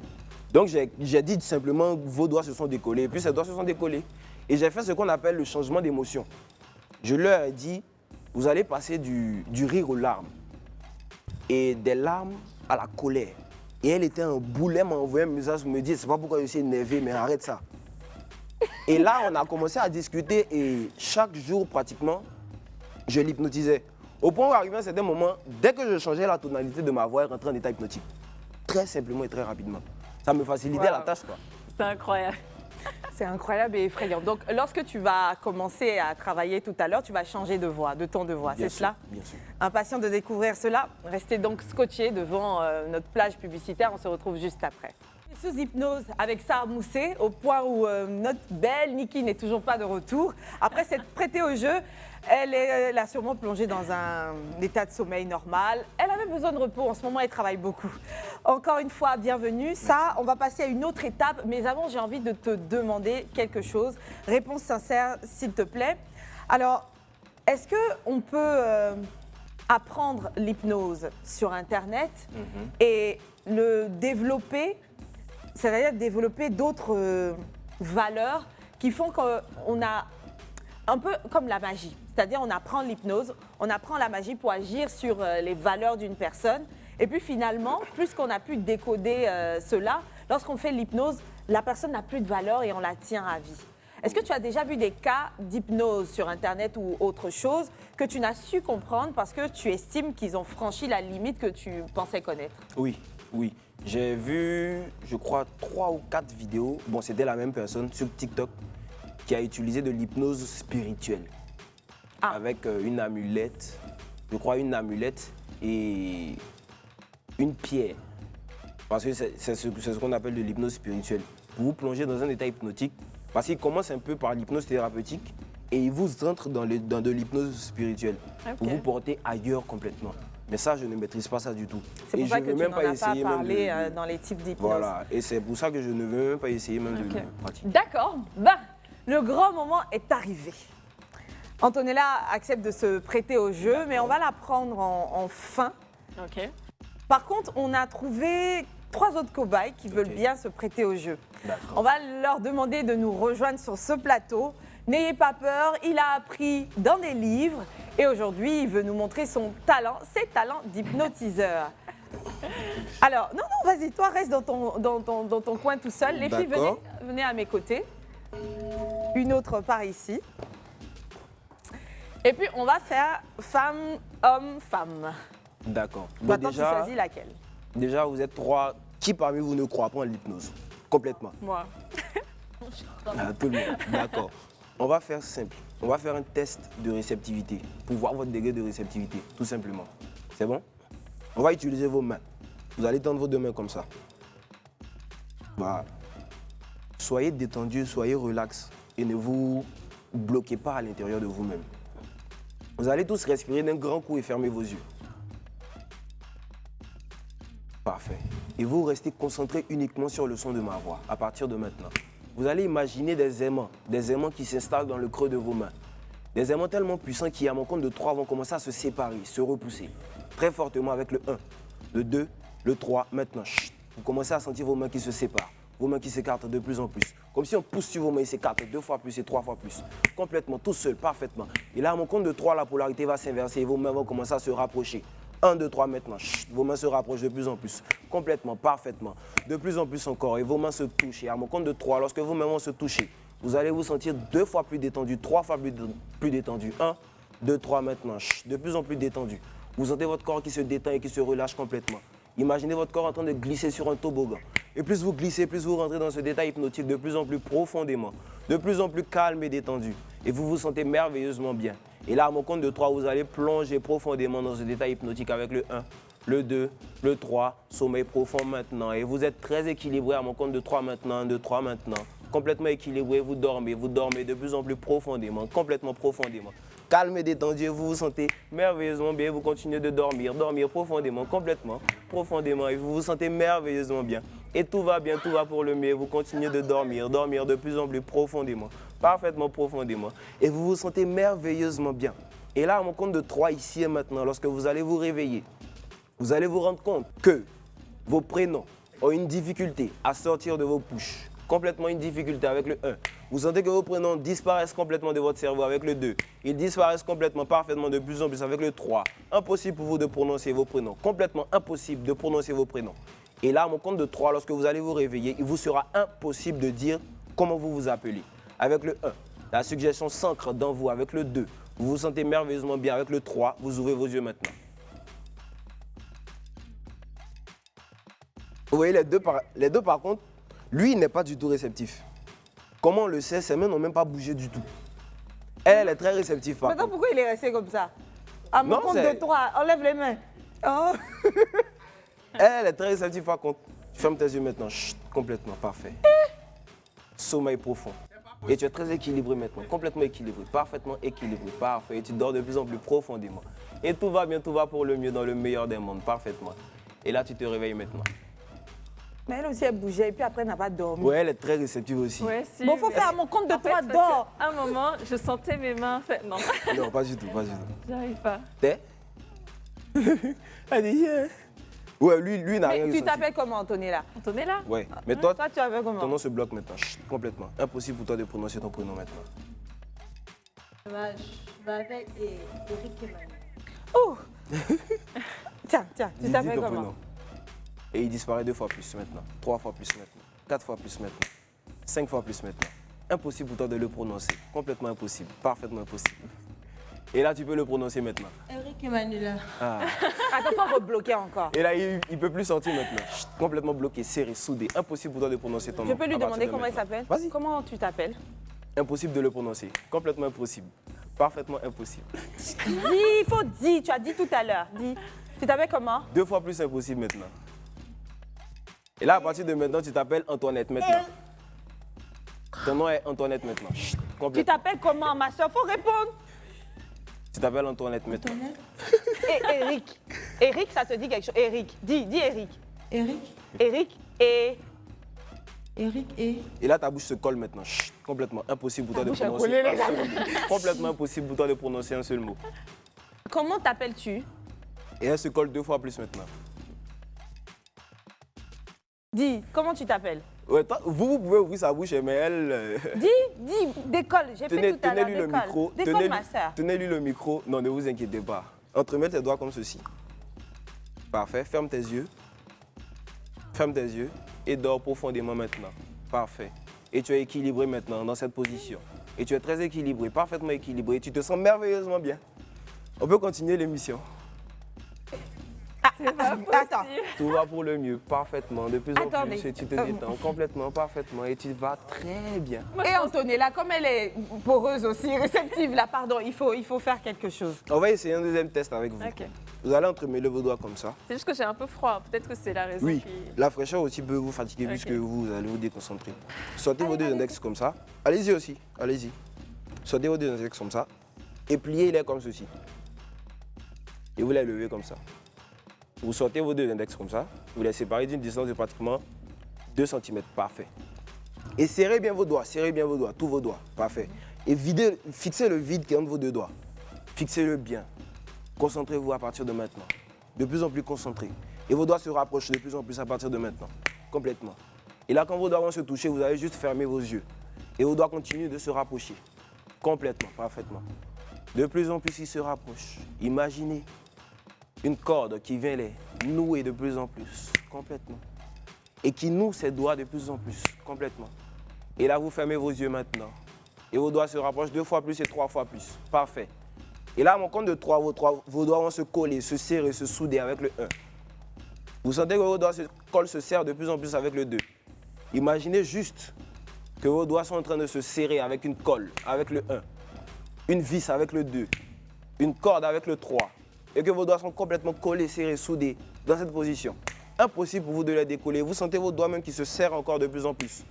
Donc j'ai dit simplement vos doigts se sont décollés. Et puis ses doigts se sont décollés. Et j'ai fait ce qu'on appelle le changement d'émotion. Je leur ai dit, vous allez passer du rire aux larmes. Et des larmes à la colère. Et elle était un boulet, elle m'a envoyé un message pour me dire, c'est pas pourquoi je suis énervé, mais arrête ça. Et là, on a commencé à discuter et chaque jour, pratiquement, je l'hypnotisais. Au point où, arrivé à un certain moment, dès que je changeais la tonalité de ma voix, elle rentrait en état hypnotique. Très simplement et très rapidement. Ça me facilitait la tâche, quoi. C'est incroyable. C'est incroyable et effrayant. Donc, lorsque tu vas commencer à travailler tout à l'heure, tu vas changer de voix, de ton de voix, c'est cela? Bien sûr. Impatient de découvrir cela, restez donc scotchés devant notre plage publicitaire. On se retrouve juste après. Sous hypnose avec Sarah Moussé, au point où notre belle Niki n'est toujours pas de retour. Après s'être prêtée au jeu, elle a sûrement plongé dans un état de sommeil normal. Elle avait besoin de repos. En ce moment, elle travaille beaucoup. Encore une fois, bienvenue. Ça, on va passer à une autre étape. Mais avant, j'ai envie de te demander quelque chose. Réponse sincère, s'il te plaît. Alors, est-ce qu'on peut apprendre l'hypnose sur Internet et le développer, c'est-à-dire développer d'autres valeurs qui font qu'on a un peu comme la magie. C'est-à-dire on apprend l'hypnose, on apprend la magie pour agir sur les valeurs d'une personne. Et puis finalement, plus qu'on a pu décoder cela, lorsqu'on fait l'hypnose, la personne n'a plus de valeur et on la tient à vie. Est-ce que tu as déjà vu des cas d'hypnose sur Internet ou autre chose que tu n'as su comprendre parce que tu estimes qu'ils ont franchi la limite que tu pensais connaître? Oui, oui. J'ai vu, je crois, 3 ou 4 vidéos. Bon, c'était la même personne sur TikTok qui a utilisé de l'hypnose spirituelle. Avec une amulette, je crois une amulette et une pierre. Parce que c'est ce qu'on appelle de l'hypnose spirituelle. Pour vous plonger dans un état hypnotique, parce qu'il commence un peu par l'hypnose thérapeutique et il vous entre dans de l'hypnose spirituelle. Okay. Pour vous porter ailleurs complètement. Mais ça, je ne maîtrise pas ça du tout. C'est pour ça que tu n'en as pas parlé dans les types d'hypnose. Voilà, et c'est pour ça que je ne veux même pas essayer même de le pratiquer. D'accord, le grand moment est arrivé. Antonella accepte de se prêter au jeu, mais on va la prendre en fin. Ok. Par contre, on a trouvé 3 autres cobayes qui veulent bien se prêter au jeu. On va leur demander de nous rejoindre sur ce plateau. N'ayez pas peur, il a appris dans des livres et aujourd'hui, il veut nous montrer son talent, ses talents d'hypnotiseur. Alors, non, vas-y, toi, reste dans ton coin tout seul. Les filles, venez à mes côtés. Une autre par ici. Et puis, on va faire femme, homme, femme. D'accord. Maintenant, tu choisis laquelle? Déjà, vous êtes 3. Qui parmi vous ne croit pas en l'hypnose? Complètement. Moi. Tout le monde. D'accord. On va faire simple. On va faire un test de réceptivité pour voir votre degré de réceptivité, tout simplement. C'est bon? On va utiliser vos mains. Vous allez tendre vos 2 mains comme ça. Voilà. Soyez détendu, soyez relax et ne vous bloquez pas à l'intérieur de vous-même. Vous allez tous respirer d'un grand coup et fermer vos yeux. Parfait. Et vous restez concentré uniquement sur le son de ma voix à partir de maintenant. Vous allez imaginer des aimants qui s'installent dans le creux de vos mains. Des aimants tellement puissants qui, à mon compte de 3, vont commencer à se séparer, se repousser très fortement avec le 1, le 2, le 3. Maintenant, chut, vous commencez à sentir vos mains qui se séparent, vos mains qui s'écartent de plus en plus. Comme si on pousse sur vos mains, ils s'écartent 2 fois plus et 3 fois plus. Complètement, tout seul, parfaitement. Et là, à mon compte de 3, la polarité va s'inverser et vos mains vont commencer à se rapprocher. 1, 2, 3 maintenant. Chut, vos mains se rapprochent de plus en plus. Complètement, parfaitement. De plus en plus encore. Et vos mains se touchent. Et à mon compte de 3, lorsque vos mains vont se toucher, vous allez vous sentir 2 fois plus détendu, 3 fois plus détendu. 1, 2, 3 maintenant. Chut, de plus en plus détendu. Vous sentez votre corps qui se détend et qui se relâche complètement. Imaginez votre corps en train de glisser sur un toboggan. Et plus vous glissez, plus vous rentrez dans ce détail hypnotique de plus en plus profondément, de plus en plus calme et détendu. Et vous vous sentez merveilleusement bien. Et là, à mon compte de 3, vous allez plonger profondément dans ce détail hypnotique avec le 1, le 2, le 3, sommeil profond maintenant. Et vous êtes très équilibré à mon compte de 3 maintenant, 1, 2, 3 maintenant. complètement équilibré, vous dormez de plus en plus profondément, complètement profondément. Calme et détendu, vous vous sentez merveilleusement bien, vous continuez de dormir profondément, complètement, profondément, et vous vous sentez merveilleusement bien. Et tout va bien, tout va pour le mieux, vous continuez de dormir de plus en plus profondément, parfaitement profondément, et vous vous sentez merveilleusement bien. Et là, à mon compte de 3, ici et maintenant, lorsque vous allez vous réveiller, vous allez vous rendre compte que vos prénoms ont une difficulté à sortir de vos bouches. Complètement une difficulté avec le 1. Vous sentez que vos prénoms disparaissent complètement de votre cerveau avec le 2. Ils disparaissent complètement, parfaitement, de plus en plus avec le 3. Impossible pour vous de prononcer vos prénoms. Complètement impossible de prononcer vos prénoms. Et là, à mon compte de 3, lorsque vous allez vous réveiller, il vous sera impossible de dire comment vous vous appelez. Avec le 1, la suggestion s'ancre dans vous avec le 2. Vous vous sentez merveilleusement bien avec le 3. Vous ouvrez vos yeux maintenant. Vous voyez, les deux par contre, lui, il n'est pas du tout réceptif. Comment on le sait, ses mains n'ont même pas bougé du tout. Elle est très réceptive par Maintenant, contre. pourquoi il est resté comme ça? À mon Non, compte c'est- de 3, enlève les mains. Oh. Elle est très réceptive par contre. Ferme tes yeux maintenant. Chut, complètement, parfait. Sommeil profond. Et tu es très équilibré maintenant, complètement équilibré, parfaitement équilibré, parfait. Et tu dors de plus en plus profondément. Et tout va bien, tout va pour le mieux dans le meilleur des mondes, parfaitement. Et là, tu te réveilles maintenant. Mais elle aussi, elle bougeait et puis après, elle n'a pas dormi. Ouais, elle est très réceptive aussi. Ouais, si. Bon, faut faire à mon compte de En fait, 3, parce dors. qu'à un moment, je sentais mes mains. Non, Non, pas du tout, pas du tout. j'arrive pas. T'es Elle dit, yeah. Ouais, lui n'a rien Mais tu ressenti. t'appelles comment, Antonella? Antonella? Ouais, mais toi, Toi, tu t'appelles ton comment? nom se bloque maintenant, chut, complètement. Impossible pour toi de prononcer ton prénom maintenant. Je m'appelle Eric Emmanuel. Oh. Tiens, tu Dis t'appelles ton comment? prénom. Et il disparaît 2 fois plus maintenant, 3 fois plus maintenant, 4 fois plus maintenant, 5 fois plus maintenant. Impossible pour toi de le prononcer, complètement impossible, parfaitement impossible. Et là, tu peux le prononcer maintenant. Eric Emmanuel. Ah. Attends, faut rebloquer encore. Et là, il ne peut plus sortir maintenant. Chut, complètement bloqué, serré, soudé. Impossible pour toi de prononcer ton nom. Je peux lui à partir demander de comment il maintenant. s'appelle? Vas-y. Comment tu t'appelles? Impossible de le prononcer. Complètement impossible. Parfaitement impossible. Dis, il faut dire. Tu as dit tout à l'heure. Dis. Tu t'appelles comment? 2 fois plus impossible maintenant. Et là, à partir de maintenant, tu t'appelles Antoinette maintenant. Ton nom est Antoinette maintenant. Chut, Tu complètement. t'appelles comment, ma soeur? Faut répondre. Tu t'appelles Antoinette maintenant. Et Eric. Eric, ça te dit quelque chose? Eric. Dis Eric. Eric. Eric et... Eric et. Et là, ta bouche se colle maintenant. Chut, complètement impossible pour toi de bouche est prononcer collée, les un seul mot. Complètement impossible pour toi de prononcer un seul mot. Comment t'appelles-tu? Et elle se colle 2 fois plus maintenant. Dis, comment tu t'appelles? Ouais, toi, vous pouvez ouvrir sa bouche, mais elle... Dis, décolle. J'ai fait tout à l'heure, tenez-lui le décolle. micro. Décolle, ma soeur. Tenez-lui le micro. Non, ne vous inquiétez pas. Entremets tes doigts comme ceci. Parfait. Ferme tes yeux. Ferme tes yeux et dors profondément maintenant. Parfait. Et tu es équilibré maintenant dans cette position. Et tu es très équilibré, parfaitement équilibré. Tu te sens merveilleusement bien. On peut continuer l'émission. Attends. Tout va pour le mieux, parfaitement, de plus en Attendez. plus. Et tu te détends complètement, parfaitement. Et tu vas très bien. Et Antonella, comme elle est poreuse aussi, réceptive là, pardon, il faut faire quelque chose. On va essayer un deuxième test avec vous. Ok. Vous allez entremêler vos doigts comme ça. C'est juste que j'ai un peu froid. Peut-être que c'est la raison Oui, qui. la fraîcheur aussi peut vous fatiguer Ok. puisque vous allez vous déconcentrer. Sortez vos deux index comme ça. Allez-y aussi, allez-y. Sortez vos deux index comme ça. Et pliez-les comme ceci. Et vous les levez comme ça. Vous sortez vos deux index comme ça. Vous les séparez d'une distance de pratiquement 2 cm. Parfait. Et serrez bien vos doigts, tous vos doigts. Parfait. Et fixez le vide qui est entre vos deux doigts. Fixez-le bien. Concentrez-vous à partir de maintenant. De plus en plus concentré. Et vos doigts se rapprochent de plus en plus à partir de maintenant. Complètement. Et là, quand vos doigts vont se toucher, vous allez juste fermer vos yeux. Et vos doigts continuent de se rapprocher. Complètement, parfaitement. De plus en plus, ils se rapprochent. Imaginez une corde qui vient les nouer de plus en plus. Complètement. Et qui noue ses doigts de plus en plus. Complètement. Et là, vous fermez vos yeux maintenant. Et vos doigts se rapprochent 2 fois plus et 3 fois plus. Parfait. Et là, à mon compte de 3, vos doigts vont se coller, se serrer, se souder avec le 1. Vous sentez que vos doigts se collent, se serrent de plus en plus avec le 2. Imaginez juste que vos doigts sont en train de se serrer avec une colle, avec le 1. Une vis avec le 2. Une corde avec le 3. Et que vos doigts sont complètement collés, serrés, soudés dans cette position. Impossible pour vous de les décoller. Vous sentez vos doigts même qui se serrent encore de plus en plus.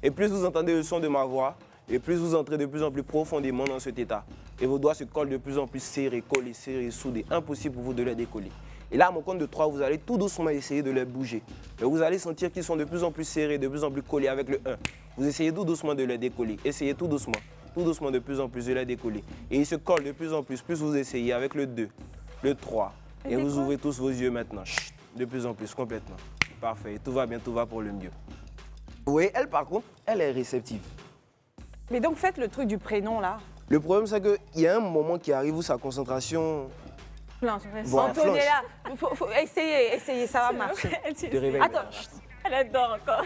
Et plus vous entendez le son de ma voix, et plus vous entrez de plus en plus profondément dans cet état. Et vos doigts se collent de plus en plus serrés, collés, serrés, soudés. Impossible pour vous de les décoller. Et là, à mon compte de 3, vous allez tout doucement essayer de les bouger. Et vous allez sentir qu'ils sont de plus en plus serrés, de plus en plus collés avec le 1. Vous essayez tout doucement de les décoller. Essayez tout doucement de plus en plus de les décoller. Et ils se collent de plus en plus vous essayez avec le 2, le 3. Et vous ouvrez tous vos yeux maintenant. Chut, de plus en plus, complètement. Parfait. Tout va bien, tout va pour le mieux. Vous voyez, elle, par contre, elle est réceptive. Mais donc, faites le truc du prénom, là. Le problème, c'est qu'il y a un moment qui arrive où sa concentration... Flanche. Voilà, Antonella, faut essayer, ça va marcher. te réveille. Attends, Elle adore encore.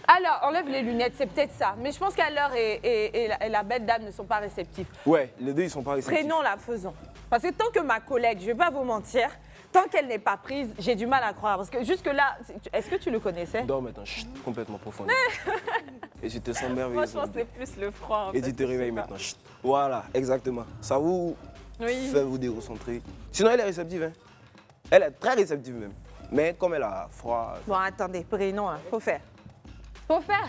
alors, enlève les lunettes, c'est peut-être ça. Mais je pense qu'Alors et la belle dame ne sont pas réceptifs. Ouais, les deux, ils sont pas réceptifs. Prénom, là, faisons. Parce que tant que ma collègue, je vais pas vous mentir, tant qu'elle n'est pas prise, j'ai du mal à croire. Parce que jusque-là, est-ce que tu le connaissais? Dors maintenant, chut, complètement profondément. Et tu te sens merveilleux. Moi, je pense que c'est plus le froid. en Et fait, tu te je sais réveilles pas. maintenant. Chut. Voilà, exactement. Ça vous Oui. fait vous déconcentrer. Sinon, elle est réceptive. Hein. Elle est très réceptive même. Mais comme elle a froid... Bon, attendez, prénom, hein, faut faire. Faut faire.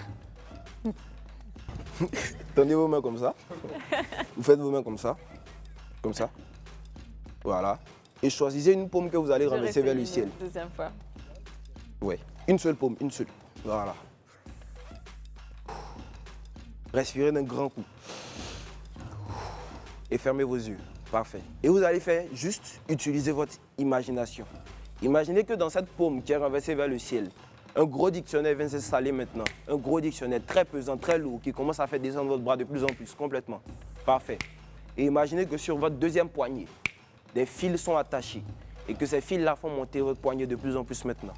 Tendez vos mains comme ça. Vous faites vos mains comme ça. Comme ça. Voilà. Et choisissez une paume que vous allez Je renverser vers le réessaye ciel. une deuxième fois. Ouais. Une seule paume, une seule. Voilà. Respirez d'un grand coup. Et fermez vos yeux. Parfait. Et vous allez faire juste utiliser votre imagination. Imaginez que dans cette paume qui est renversée vers le ciel, un gros dictionnaire vient s'installer maintenant. Un gros dictionnaire très pesant, très lourd, qui commence à faire descendre votre bras de plus en plus, complètement. Parfait. Et imaginez que sur votre deuxième poignet, des fils sont attachés. Et que ces fils-là font monter votre poignet de plus en plus maintenant.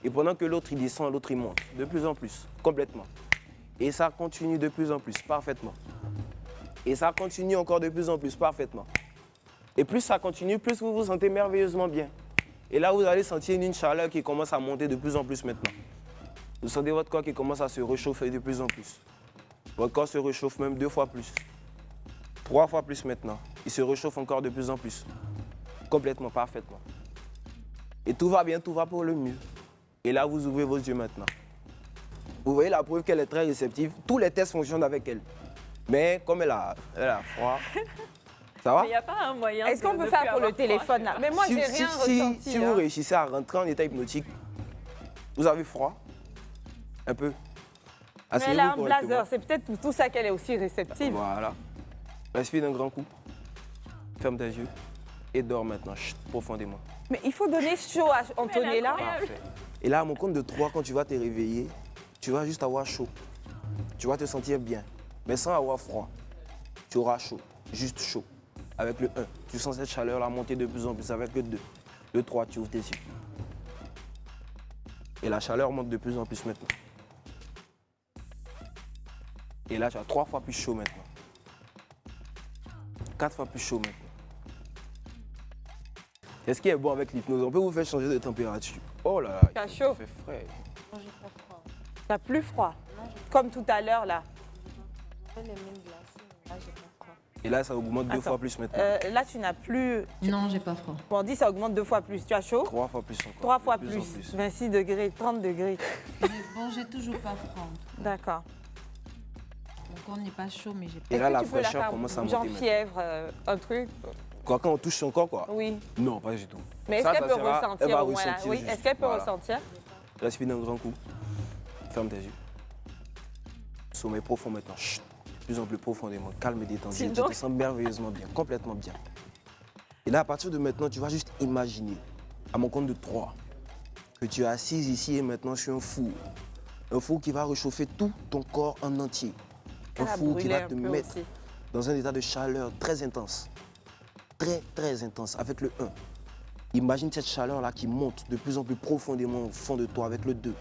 Et pendant que l'autre il descend, l'autre il monte. De plus en plus, complètement. Et ça continue de plus en plus, parfaitement. Et ça continue encore de plus en plus, parfaitement. Et plus ça continue, plus vous vous sentez merveilleusement bien. Et là, vous allez sentir une chaleur qui commence à monter de plus en plus maintenant. Vous sentez votre corps qui commence à se réchauffer de plus en plus. Votre corps se réchauffe même 2 fois plus. 3 fois plus maintenant. Il se réchauffe encore de plus en plus. Complètement, parfaitement. Et tout va bien, tout va pour le mieux. Et là, vous ouvrez vos yeux maintenant. Vous voyez la preuve qu'elle est très réceptive. Tous les tests fonctionnent avec elle. Mais comme elle a froid, ça va? Mais il n'y a pas un moyen. Est-ce qu'on peut faire pour le téléphone, là? Mais moi, j'ai rien ressenti. Si vous réussissez à rentrer en état hypnotique, vous avez froid? Un peu? Mais Asseyez-vous elle a un correctement. blazer, c'est peut-être pour tout ça qu'elle est aussi réceptive. Voilà. Respire d'un grand coup. Ferme tes yeux. Et dors maintenant, chut, profondément. Mais il faut donner chaud à Antonella. Parfait. Et là, à mon compte de 3, quand tu vas te réveiller, tu vas juste avoir chaud. Tu vas te sentir bien, mais sans avoir froid. Tu auras chaud, juste chaud. Avec le 1, tu sens cette chaleur-là monter de plus en plus. Avec le 2, le 3, tu ouvres tes yeux. Et la chaleur monte de plus en plus maintenant. Et là, tu as 3 fois plus chaud maintenant. 4 fois plus chaud maintenant. Et ce qui est bon avec l'hypnose, on peut vous faire changer de température. Oh là là, T'as chaud. il fait frais. Non, j'ai pas froid. T'as plus froid. Comme tout à l'heure, là. J'ai les mains glacées, mais là, j'ai pas froid. Et là, ça augmente 2 Attends. fois plus maintenant. Là, tu n'as plus... Non, j'ai pas froid. Bon, on dit ça augmente 2 fois plus. Tu as chaud? 3 fois plus encore. 3 fois De plus en plus. 26 degrés, 30 degrés. Mais bon, j'ai toujours pas froid. D'accord. Mon corps n'est pas chaud, mais j'ai pas Et là, Est-ce que la tu peux la fraîcheur faire commence à monter genre maintenant. fièvre, un truc? Quoi, quand on touche son corps, quoi? Oui. Non, pas du tout. Mais est-ce Ça, qu'elle ça peut sera- elle ressentir va au moins là? ressentir Oui, juste. est-ce qu'elle peut Voilà. ressentir? Respire d'un grand coup. Ferme tes yeux. Sommeil profond maintenant. Chut. De plus en plus profondément. Calme et détendu. Dis Tu donc. te sens merveilleusement bien, complètement bien. Et là, à partir de maintenant, tu vas juste imaginer, à mon compte de 3, que tu es assise ici et maintenant sur un four. Un four qui va réchauffer tout ton corps en entier. Un Elle a four qui brûlé va un te peu mettre aussi. dans un état de chaleur très intense. Très, très intense avec le 1. Imagine cette chaleur-là qui monte de plus en plus profondément au fond de toi avec le 2.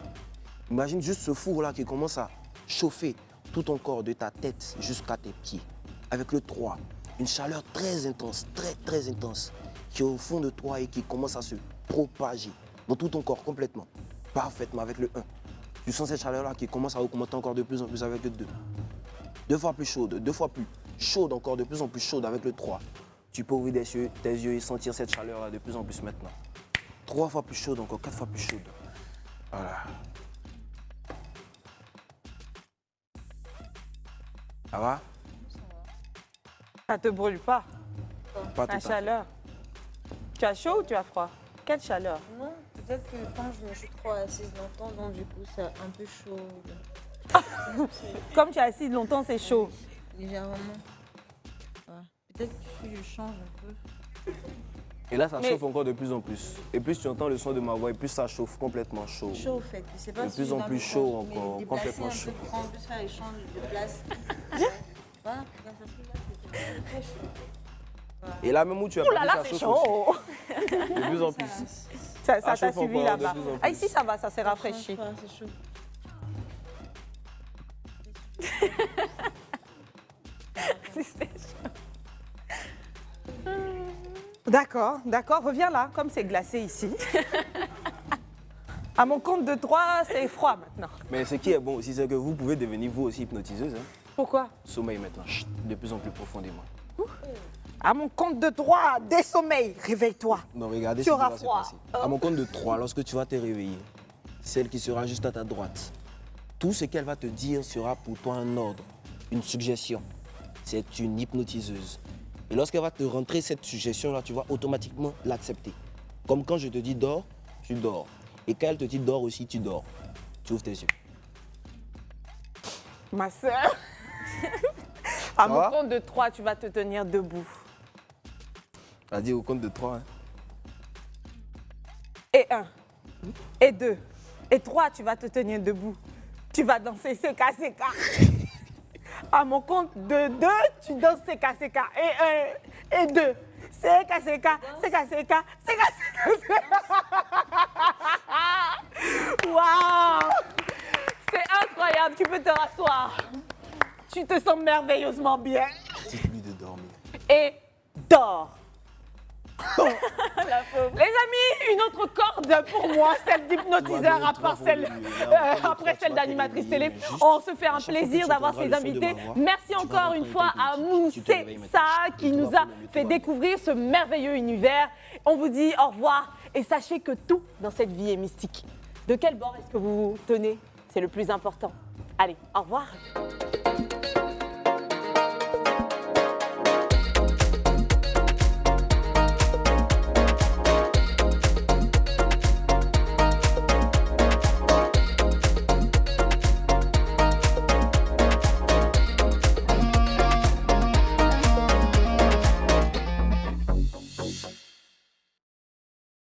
Imagine juste ce four-là qui commence à chauffer tout ton corps de ta tête jusqu'à tes pieds. Avec le 3, une chaleur très intense, très, très intense, qui est au fond de toi et qui commence à se propager dans tout ton corps complètement, parfaitement avec le 1. Tu sens cette chaleur-là qui commence à augmenter encore de plus en plus avec le 2. 2 fois plus chaude, 2 fois plus chaude, encore de plus en plus chaude avec le 3. Tu peux ouvrir tes yeux et sentir cette chaleur-là de plus en plus maintenant. 3 fois plus chaude, encore 4 fois plus chaude. Voilà. Ça va? Ça te brûle pas, Pas tout la à fait. chaleur. Tu as chaud ou tu as froid? Quelle chaleur? Non, peut-être que quand je me suis trop assise longtemps, donc du coup, c'est un peu chaud. Comme tu es assise longtemps, c'est chaud. Légèrement. Ouais. Peut-être que je change un peu. Et là, ça Mais- chauffe encore de plus en plus. Et plus tu entends le son de ma voix, et plus ça chauffe complètement chaud. Chaud, au fait. Je sais pas De si plus je en dois plus me chaud mais encore, déplacer complètement un peu chaud. pour en plus faire échange de place. Voilà, là, ça se trouve là, c'est très chaud. Et là, même où tu as Oh là là, ça c'est chauffe aussi. chaud. De plus en plus. Ça Ça t'a chauffe suivi encore de là-bas. plus en Ah, plus. ici, ça va, ça s'est rafraîchi. Franchement, c'est chaud. D'accord, d'accord, reviens là, comme c'est glacé ici. À mon compte de 3, c'est froid maintenant. Mais ce qui est bon aussi, c'est que vous pouvez devenir vous aussi hypnotiseuse. Hein. Pourquoi? Sommeil maintenant, chut, de plus en plus profondément. À mon compte de 3, des sommeils, réveille-toi. Non, regardez Tu ce qui auras va se froid. passer. À mon compte de 3, lorsque tu vas te réveiller, celle qui sera juste à ta droite, tout ce qu'elle va te dire sera pour toi un ordre, une suggestion. C'est une hypnotiseuse. Et lorsqu'elle va te rentrer cette suggestion-là, tu vas automatiquement l'accepter. Comme quand je te dis dors, tu dors. Et quand elle te dit dors aussi, tu dors. Tu ouvres tes yeux. Ma soeur. À mon va compte de 3, tu vas te tenir debout. Vas-y, au compte de 3. Hein. Et 1, et 2, et 3, tu vas te tenir debout. Tu vas danser CK. À mon compte de 2, tu danses CK. Et 1, et 2. CK. Waouh! C'est incroyable, tu peux te rasseoir. Tu te sens merveilleusement bien. Dites-lui de dormir. Et dors. Les amis, une autre corde pour moi, celle d'hypnotiseur, à part celle, après celle d'animatrice télé. On se fait un plaisir d'avoir ces invités. Merci encore une fois à Moussé qui nous a fait découvrir ce merveilleux univers. On vous dit au revoir et sachez que tout dans cette vie est mystique. De quel bord est-ce que vous vous tenez? C'est le plus important. Allez, au revoir.